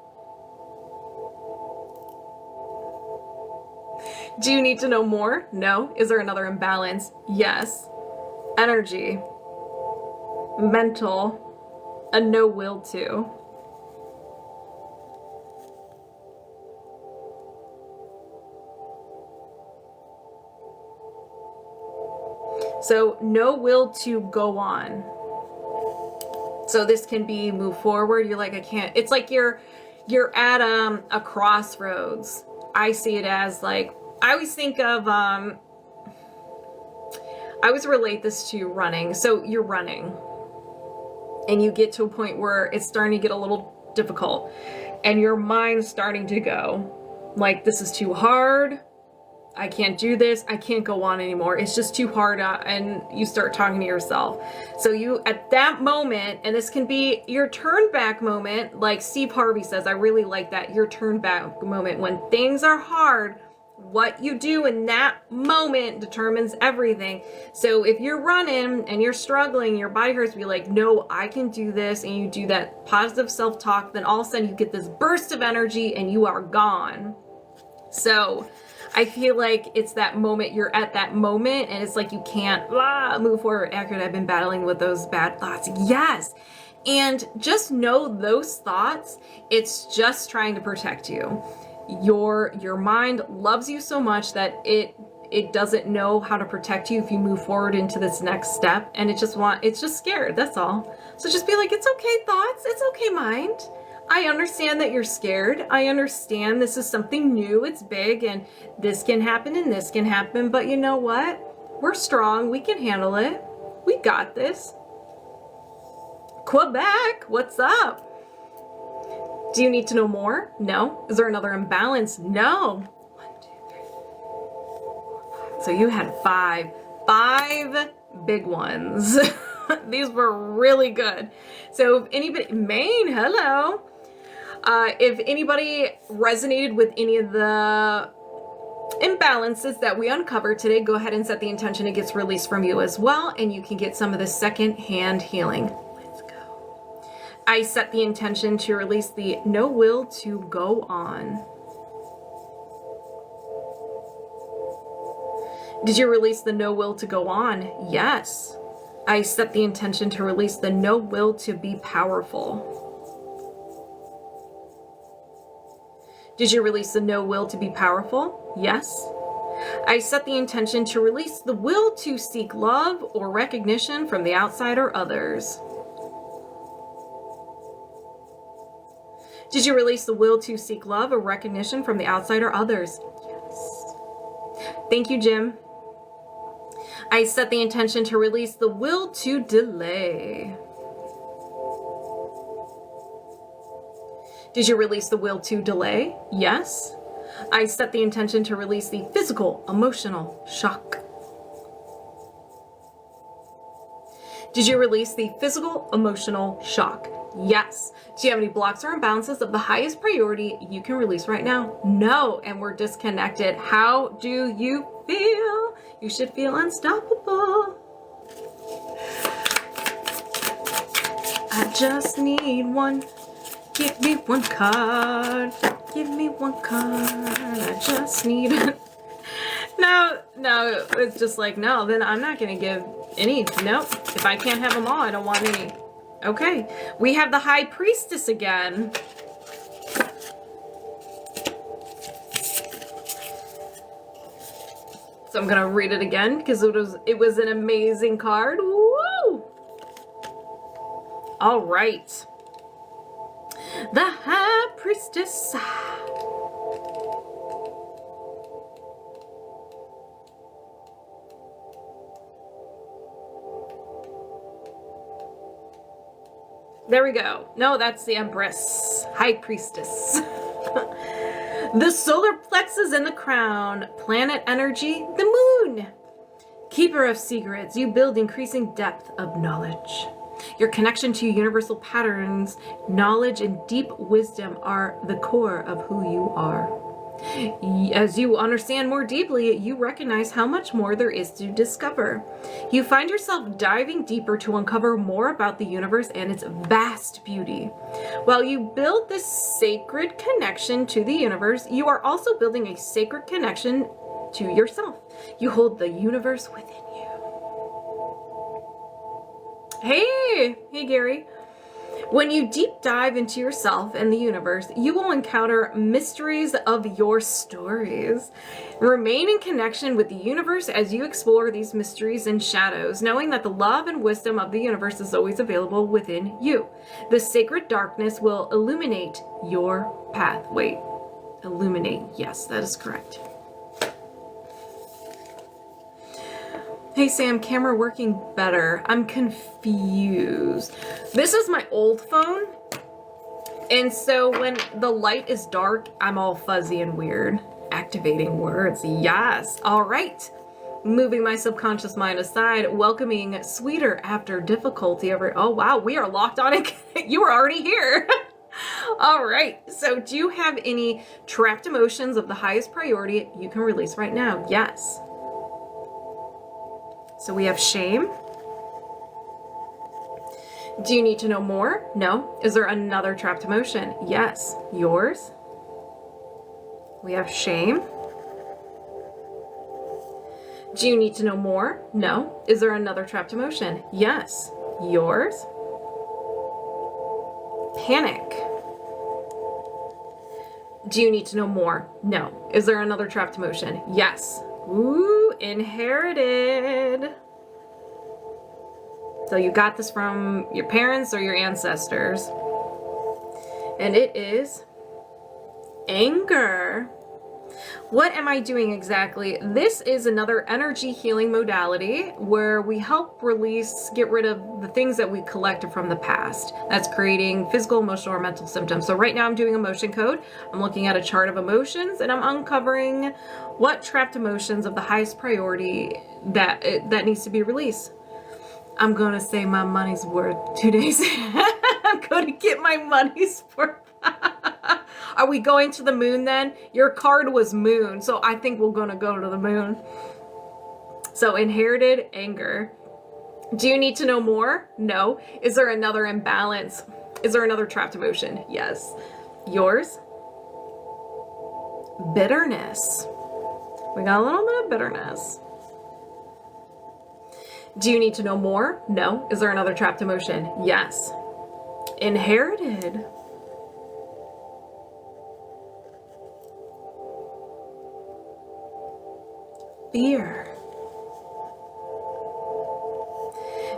do you need to know more? No. Is there another imbalance? Yes. Energy, mental, a no will to. So no will to go on. So this can be move forward. You're like, I can't. It's like you're at a crossroads. I see it as like, I always think of, I always relate this to running. So you're running and you get to a point where it's starting to get a little difficult and your mind's starting to go like, this is too hard. I can't do this. I can't go on anymore. It's just too hard. And you start talking to yourself. So you, at that moment, and this can be your turn back moment, like Steve Harvey says, I really like that, your turn back moment. When things are hard, what you do in that moment determines everything. So if you're running and you're struggling, your body hurts, be like, no, I can do this. And you do that positive self-talk, then all of a sudden you get this burst of energy and you are gone. So I feel like it's that moment, you're at that moment and it's like you can't move forward. Accurate, I've been battling with those bad thoughts. Yes. And just know those thoughts, it's just trying to protect you. Your mind loves you so much that it doesn't know how to protect you if you move forward into this next step, and it's just scared, that's all. So just be like, it's okay, thoughts, it's okay, mind. I understand that you're scared. I understand this is something new, it's big, and this can happen and this can happen, but you know what? We're strong, we can handle it. We got this. Quebec, what's up? Do you need to know more? No. Is there another imbalance? No. 1, 2, 3, 4, 5. So you had five big ones. These were really good. So if anybody, Maine, hello. If anybody resonated with any of the imbalances that we uncovered today, go ahead and set the intention it gets released from you as well, and you can get some of the second-hand healing. Let's go. I set the intention to release the no will to go on. Did you release the no will to go on? Yes. I set the intention to release the no will to be powerful. Did you release the no will to be powerful? Yes. I set the intention to release the will to seek love or recognition from the outside or others. Did you release the will to seek love or recognition from the outside or others? Yes. Thank you, Jim. I set the intention to release the will to delay. Did you release the will to delay? Yes. I set the intention to release the physical, emotional shock. Did you release the physical, emotional shock? Yes. Do you have any blocks or imbalances of the highest priority you can release right now? No. And we're disconnected. How do you feel? You should feel unstoppable. I just need one. Give me one card. Give me one card. I just need it. No, it's just like, no, then I'm not going to give any. Nope. If I can't have them all, I don't want any. Okay. We have the High Priestess again. So I'm going to read it again because it was an amazing card. Woo! All right. The High Priestess. There we go. No, that's the Empress. High Priestess. The solar plexus and the crown. Planet energy, the moon. Keeper of secrets, you build increasing depth of knowledge. Your connection to universal patterns, knowledge, and deep wisdom are the core of who you are. As you understand more deeply, you recognize how much more there is to discover. You find yourself diving deeper to uncover more about the universe and its vast beauty. While you build this sacred connection to the universe, you are also building a sacred connection to yourself. You hold the universe within you. Hey Gary. When you deep dive into yourself and the universe, you will encounter mysteries of your stories. Remain in connection with the universe as you explore these mysteries and shadows, knowing that the love and wisdom of the universe is always available within you. The sacred darkness will illuminate your path. Wait, illuminate. Yes, that is correct. Hey Sam, camera working better. I'm confused. This is my old phone. And so when the light is dark, I'm all fuzzy and weird. Activating words, yes. All right. Moving my subconscious mind aside, welcoming Sweetafterdifficulty over. Oh wow, we are locked on it. You were already here. All right. So do you have any trapped emotions of the highest priority you can release right now? Yes. So we have shame. Do you need to know more? No. Is there another trapped emotion? Yes. Yours. We have shame. Do you need to know more? No. Is there another trapped emotion? Yes. Yours. Panic. Do you need to know more? No. Is there another trapped emotion? Yes. Ooh, inherited. So you got this from your parents or your ancestors. And it is anger. What am I doing exactly? This is another energy healing modality where we help release, get rid of the things that we collected from the past. That's creating physical, emotional, or mental symptoms. So right now I'm doing emotion code. I'm looking at a chart of emotions and I'm uncovering what trapped emotions of the highest priority that needs to be released. I'm going to say my money's worth 2 days. I'm going to get my money's worth. Are we going to the moon then? Your card was moon, so I think we're going to go to the moon. So inherited anger. Do you need to know more? No. Is there another imbalance? Is there another trapped emotion? Yes. Yours? Bitterness. We got a little bit of bitterness. Do you need to know more? No. Is there another trapped emotion? Yes. Inherited. Fear.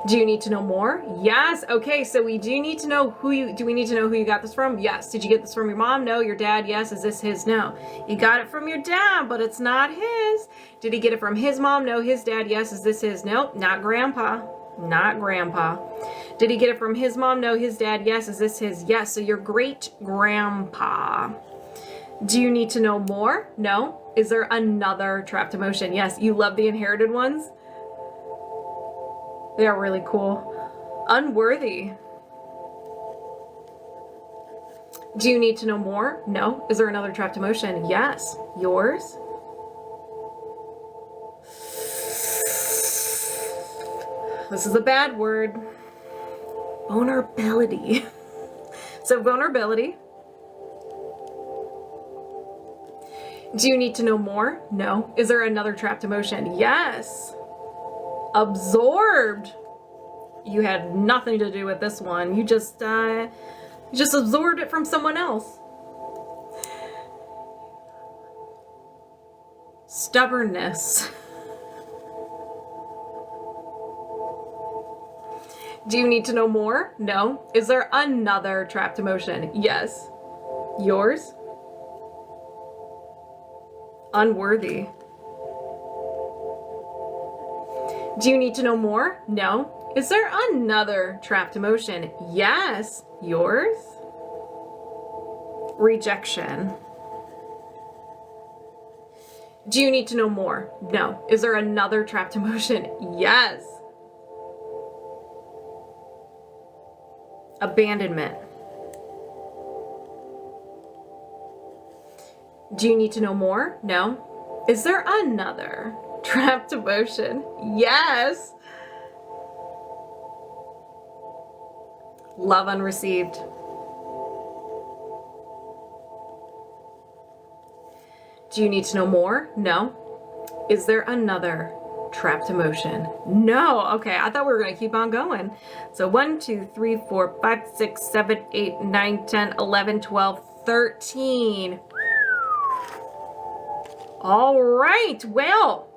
Do you need to know more? Yes. Okay, so we do need to know who you got this from? Yes. Did you get this from your mom? No. Your dad? Yes. Is this his? No. You got it from your dad, but it's not his. Did he get it from his mom? No. His dad? Yes. Is this his? Nope. Not grandpa. Not grandpa. Did he get it from his mom? No. His dad? Yes. Is this his? Yes. So your great grandpa. Do you need to know more? No. Is there another trapped emotion? Yes. You love the inherited ones? They are really cool. Unworthy. Do you need to know more? No. Is there another trapped emotion? Yes. Yours? This is a bad word. Vulnerability. So vulnerability. Do you need to know more? No. Is there another trapped emotion? Yes. Absorbed. You had nothing to do with this one. You just absorbed it from someone else. Stubbornness. Do you need to know more? No. Is there another trapped emotion? Yes. Yours? Unworthy. Do you need to know more? No. Is there another trapped emotion? Yes. Yours? Rejection. Do you need to know more? No. Is there another trapped emotion? Yes. Abandonment. Do you need to know more? No. Is there another trapped emotion? Yes. Love unreceived. Do you need to know more? No. Is there another trapped emotion? No. Okay, I thought we were going to keep on going. So 1, 2, 3, 4, 5, 6, 7, 8, 9, 10, 11, 12, 13. All right, well,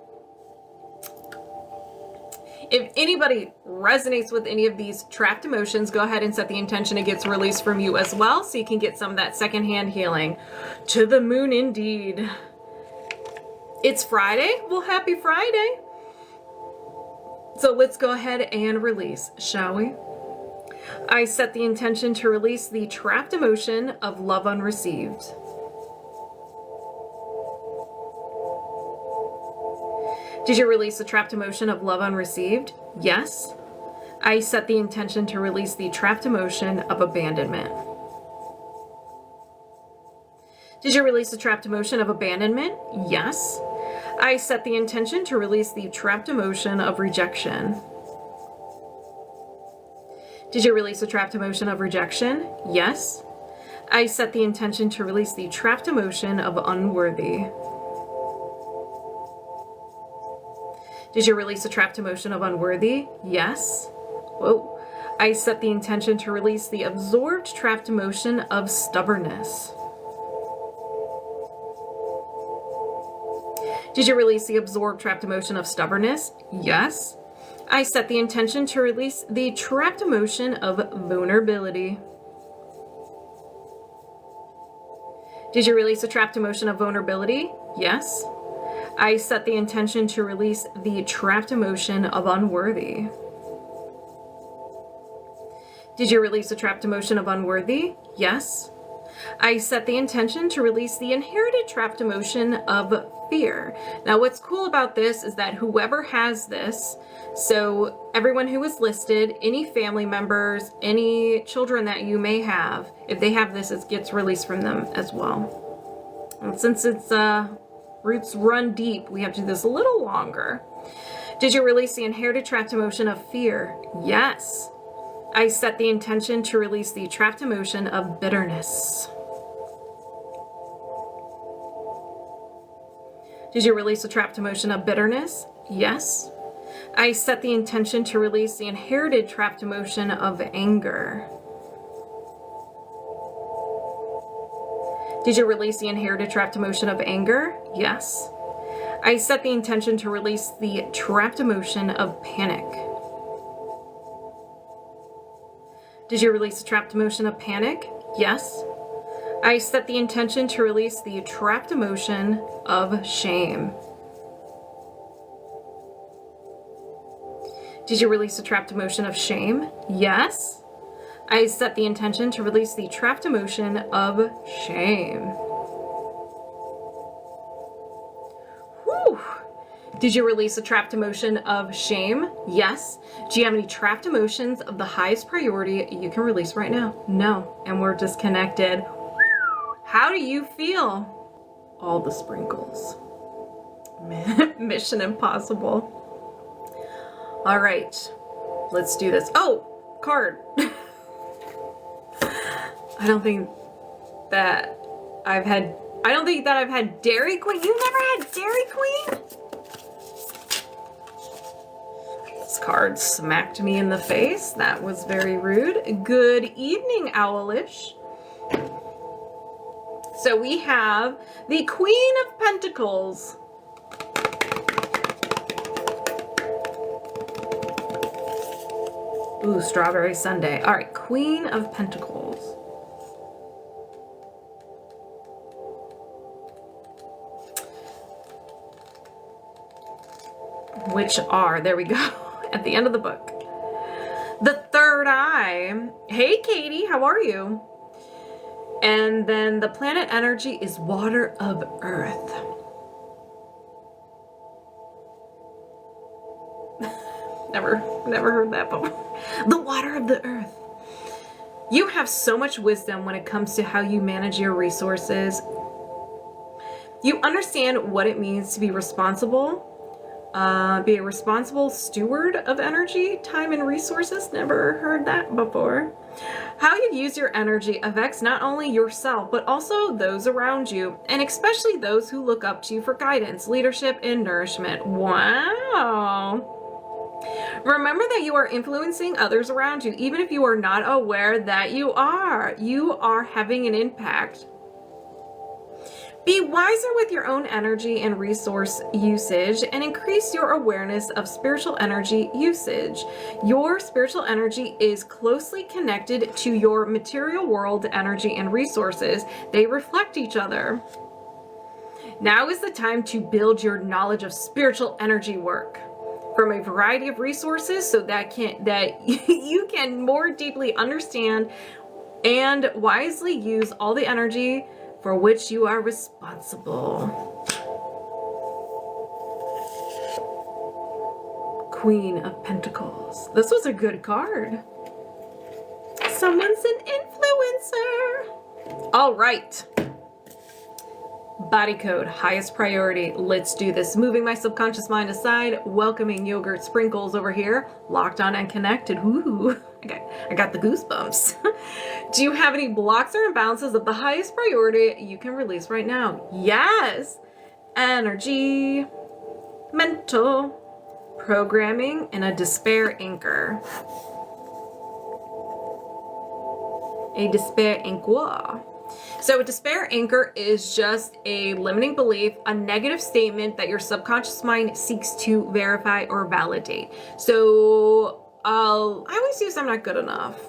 if anybody resonates with any of these trapped emotions, go ahead and set the intention it gets released from you as well, so you can get some of that secondhand healing. To the moon indeed. It's Friday. Well, happy Friday. So let's go ahead and release, shall we? I set the intention to release the trapped emotion of love unreceived. Did you release the trapped emotion of love unreceived? Yes. I set the intention to release the trapped emotion of abandonment. Did you release the trapped emotion of abandonment? Yes. I set the intention to release the trapped emotion of rejection. Did you release the trapped emotion of rejection? Yes. I set the intention to release the trapped emotion of unworthy. Did you release the trapped emotion of unworthy? Yes. Whoa. I set the intention to release the absorbed, trapped emotion of stubbornness. Did you release the absorbed, trapped emotion of stubbornness? Yes. I set the intention to release the trapped emotion of vulnerability. Did you release the trapped emotion of vulnerability? Yes. I set the intention to release the trapped emotion of unworthy. Did you release the trapped emotion of unworthy? Yes. I set the intention to release the inherited trapped emotion of fear. Now, what's cool about this is that whoever has this, so everyone who is listed, any family members, any children that you may have, if they have this, it gets released from them as well. And since its roots run deep, we have to do this a little longer. Did you release the inherited trapped emotion of fear? Yes. I set the intention to release the trapped emotion of bitterness. Did you release the trapped emotion of bitterness? Yes. I set the intention to release the inherited trapped emotion of anger. Did you release the inherited trapped emotion of anger? Yes. I set the intention to release the trapped emotion of panic. Did you release the trapped emotion of panic? Yes. I set the intention to release the trapped emotion of shame. Did you release the trapped emotion of shame? Yes. I set the intention to release the trapped emotion of shame. Whew. Did you release the trapped emotion of shame? Yes. Do you have any trapped emotions of the highest priority you can release right now? No. And we're disconnected. How do you feel? All the sprinkles. Mission impossible. All right. Let's do this. Oh, card. I don't think that I've had Dairy Queen. You never had Dairy Queen? This card smacked me in the face. That was very rude. Good evening, Owlish. So we have the Queen of Pentacles. Ooh, Strawberry Sundae. All right, Queen of Pentacles. Which are, there we go, at the end of the book. The Third Eye. Hey, Katie, how are you? And then the planet energy is Water of Earth. Never heard that before. The water of the earth. You have so much wisdom when it comes to how you manage your resources. You understand what it means to be responsible. Be a responsible steward of energy, time, and resources. Never heard that before. How you use your energy affects not only yourself, but also those around you, and especially those who look up to you for guidance, leadership, and nourishment. Wow. Remember that you are influencing others around you, even if you are not aware that you are. You are having an impact. Be wiser with your own energy and resource usage, and increase your awareness of spiritual energy usage. Your spiritual energy is closely connected to your material world energy and resources. They reflect each other. Now is the time to build your knowledge of spiritual energy work from a variety of resources so that you can more deeply understand and wisely use all the energy for which you are responsible. Queen of Pentacles. This was a good card. Someone's an influencer. All right. Body code, highest priority. Let's do this. Moving my subconscious mind aside, welcoming Yogurtsprinkles over here, locked on and connected. Ooh, I got the goosebumps. Do you have any blocks or imbalances of the highest priority you can release right now? Yes. Energy, mental, programming, and a despair anchor. A despair anchor. So a despair anchor is just a limiting belief, a negative statement that your subconscious mind seeks to verify or validate. So I always use I'm not good enough.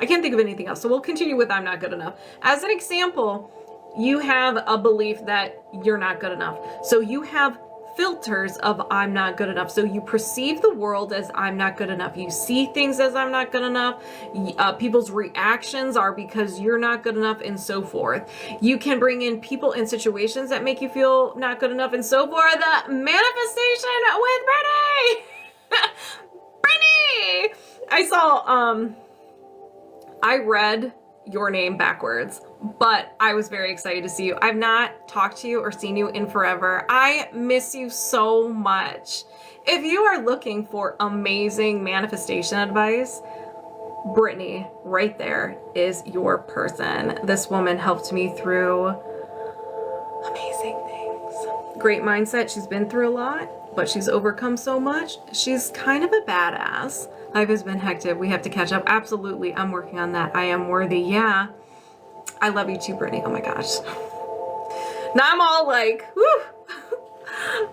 I can't think of anything else. So we'll continue with I'm not good enough. As an example, you have a belief that you're not good enough. So you have filters of I'm not good enough. So you perceive the world as I'm not good enough. You see things as I'm not good enough. People's reactions are because you're not good enough, and so forth. You can bring in people and situations that make you feel not good enough, and so forth. The manifestation with Brittany. Brittany! I read your name backwards, but I was very excited to see you. I've not talked to you or seen you in forever. I miss you so much. If you are looking for amazing manifestation advice, Brittany right there is your person. This woman helped me through amazing things. Great mindset. She's been through a lot, but she's overcome so much. She's kind of a badass. Life has been hectic. We have to catch up. Absolutely. I'm working on that. I am worthy. Yeah. I love you too, Brittany. Oh my gosh. Now I'm all like, whoo.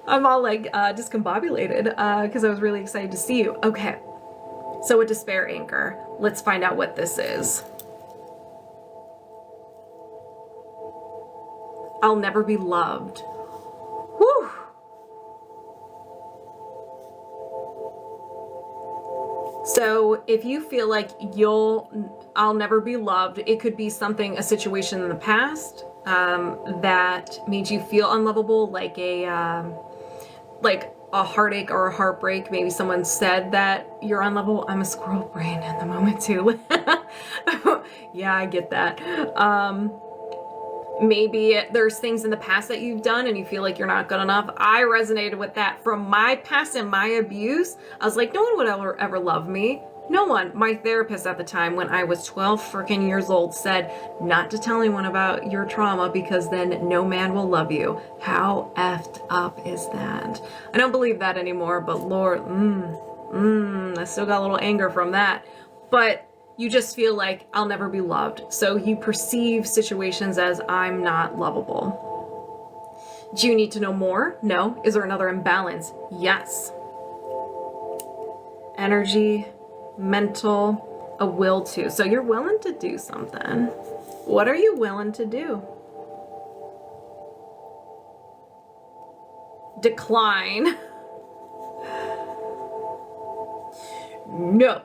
I'm all like discombobulated because I was really excited to see you. Okay. So a despair anchor. Let's find out what this is. I'll never be loved. Whew. So if you feel like I'll never be loved, it could be something, a situation in the past that made you feel unlovable, like a heartache or a heartbreak. Maybe someone said that you're unlovable. I'm a squirrel brain in the moment too. Yeah, I get that. Maybe there's things in the past that you've done and you feel like you're not good enough. I resonated with that from my past and my abuse. I was like, no one would ever love me. No one. My therapist at the time, when I was 12 freaking years old, said not to tell anyone about your trauma because then no man will love you. How effed up is that? I don't believe that anymore, but Lord, I still got a little anger from that. But you just feel like I'll never be loved. So you perceive situations as I'm not lovable. Do you need to know more? No. Is there another imbalance? Yes. Energy, mental, a will to. So you're willing to do something. What are you willing to do? Decline. No.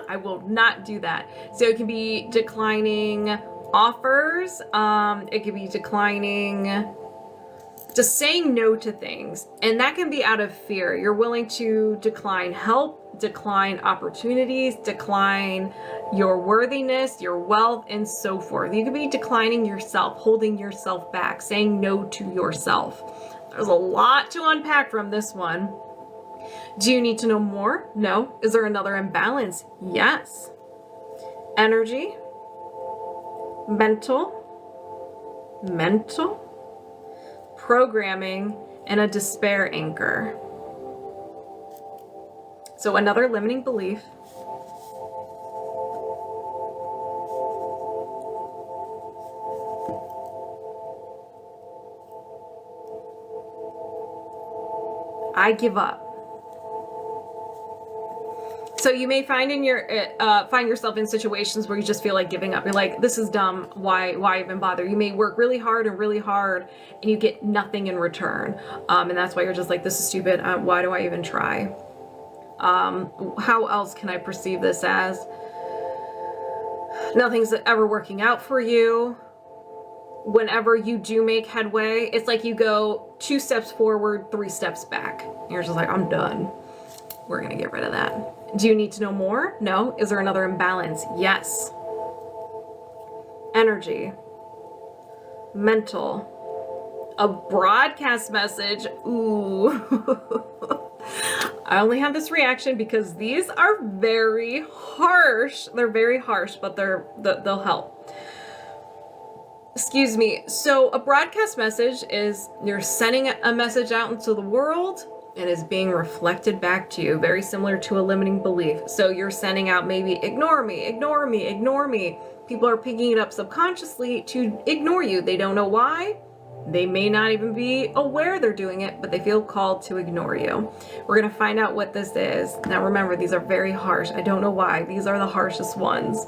I will not do that. So it can be declining offers. It can be declining, just saying no to things. And that can be out of fear. You're willing to decline help, decline opportunities, decline your worthiness, your wealth, and so forth. You could be declining yourself, holding yourself back, saying no to yourself. There's a lot to unpack from this one. Do you need to know more? No. Is there another imbalance? Yes. Energy, mental, programming, and a despair anchor. So another limiting belief. I give up. So you may find yourself in situations where you just feel like giving up. You're like, this is dumb. Why even bother? You may work really hard, and you get nothing in return. And that's why you're just like, this is stupid. Why do I even try? How else can I perceive this as? Nothing's ever working out for you. Whenever you do make headway, it's like you go 2 steps forward, 3 steps back. And you're just like, I'm done. We're going to get rid of that. Do you need to know more? No. Is there another imbalance? Yes. Energy. Mental. A broadcast message. Ooh. I only have this reaction because these are very harsh. They're very harsh, but they'll help. Excuse me. So a broadcast message is you're sending a message out into the world. and is being reflected back to you, very similar to a limiting belief. So you're sending out maybe ignore me, ignore me, ignore me. People are picking it up subconsciously to ignore you. They don't know why. They may not even be aware they're doing it, but they feel called to ignore you. We're going to find out what this is. Now remember, these are very harsh. I don't know why. These are the harshest ones.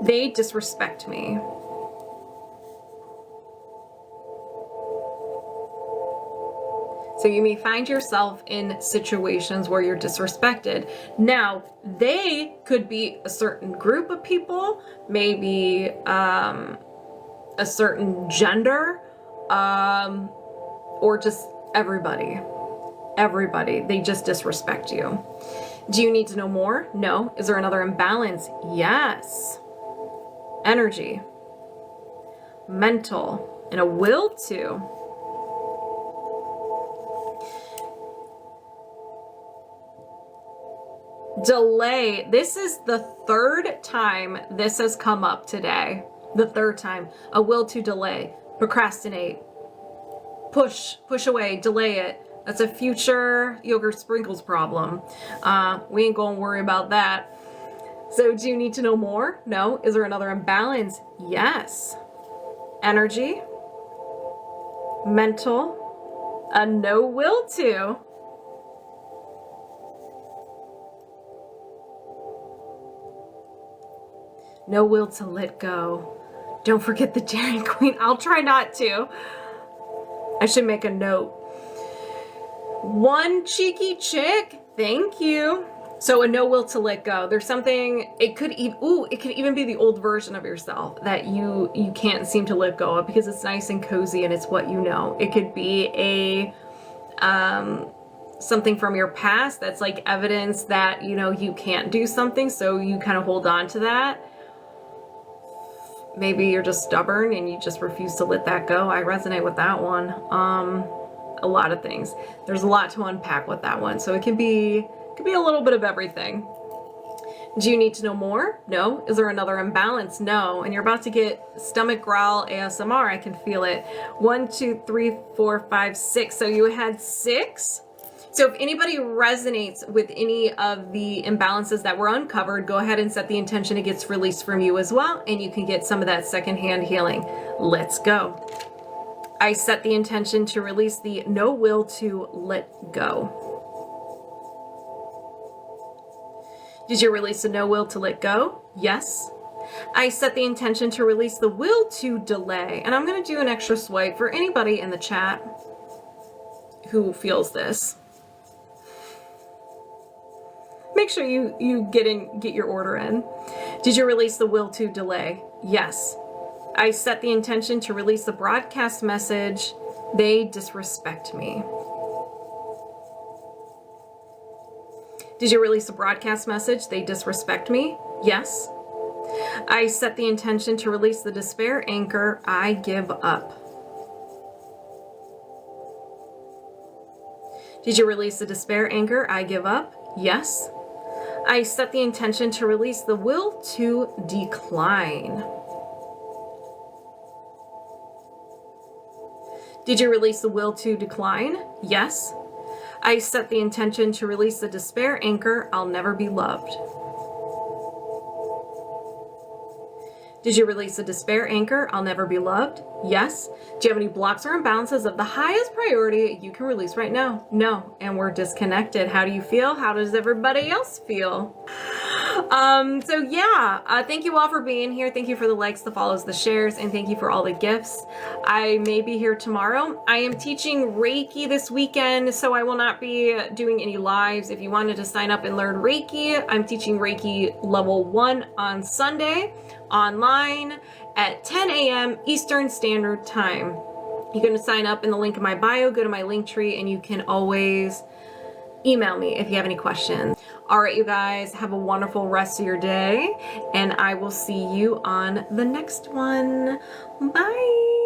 They disrespect me. So you may find yourself in situations where you're disrespected. Now, they could be a certain group of people, maybe a certain gender, or just everybody. Everybody. They just disrespect you. Do you need to know more? No. Is there another imbalance? Yes. Energy. Mental. And a will to. Delay. This is the third time this has come up today. The third time. A will to delay. Procrastinate. Push away. Delay it. That's a future Yogurtsprinkles problem. We ain't gonna worry about that. So do you need to know more? No. Is there another imbalance? Yes. Energy. Mental. A no will to. No will to let go. Don't forget the Dairy Queen. I'll try not to. I should make a note. One cheeky chick. Thank you. So a no will to let go. There's something, it could even be the old version of yourself that you can't seem to let go of because it's nice and cozy and it's what you know. It could be a something from your past that's like evidence that, you know, you can't do something, so you kind of hold on to that. Maybe you're just stubborn and you just refuse to let that go. I resonate with that one. A lot of things. There's a lot to unpack with that one. So it could be a little bit of everything. Do you need to know more? No. Is there another imbalance? No. And you're about to get stomach growl ASMR. I can feel it. 1, 2, 3, 4, 5, 6. So you had 6. So if anybody resonates with any of the imbalances that were uncovered, go ahead and set the intention it gets released from you as well, and you can get some of that secondhand healing. Let's go. I set the intention to release the no will to let go. Did you release the no will to let go? Yes. I set the intention to release the will to delay. And I'm going to do an extra swipe for anybody in the chat who feels this. Make sure you get your order in. Did you release the will to delay? Yes. I set the intention to release the broadcast message. They disrespect me. Did you release the broadcast message? They disrespect me? Yes. I set the intention to release the despair anchor. I give up. Did you release the despair anchor? I give up? Yes. I set the intention to release the will to decline. Did you release the will to decline? Yes. I set the intention to release the despair anchor. I'll never be loved. Did you release the despair anchor? I'll never be loved. Yes. Do you have any blocks or imbalances of the highest priority you can release right now? No. And we're disconnected. How do you feel? How does everybody else feel? So yeah, thank you all for being here. Thank you for the likes, the follows, the shares, and thank you for all the gifts. I may be here tomorrow. I am teaching Reiki this weekend, so I will not be doing any lives. If you wanted to sign up and learn Reiki, I'm teaching Reiki level 1 on Sunday online at 10 a.m. Eastern Standard Time. You can sign up in the link in my bio, go to my link tree, and you can always email me if you have any questions. All right, you guys, have a wonderful rest of your day, and I will see you on the next one. Bye.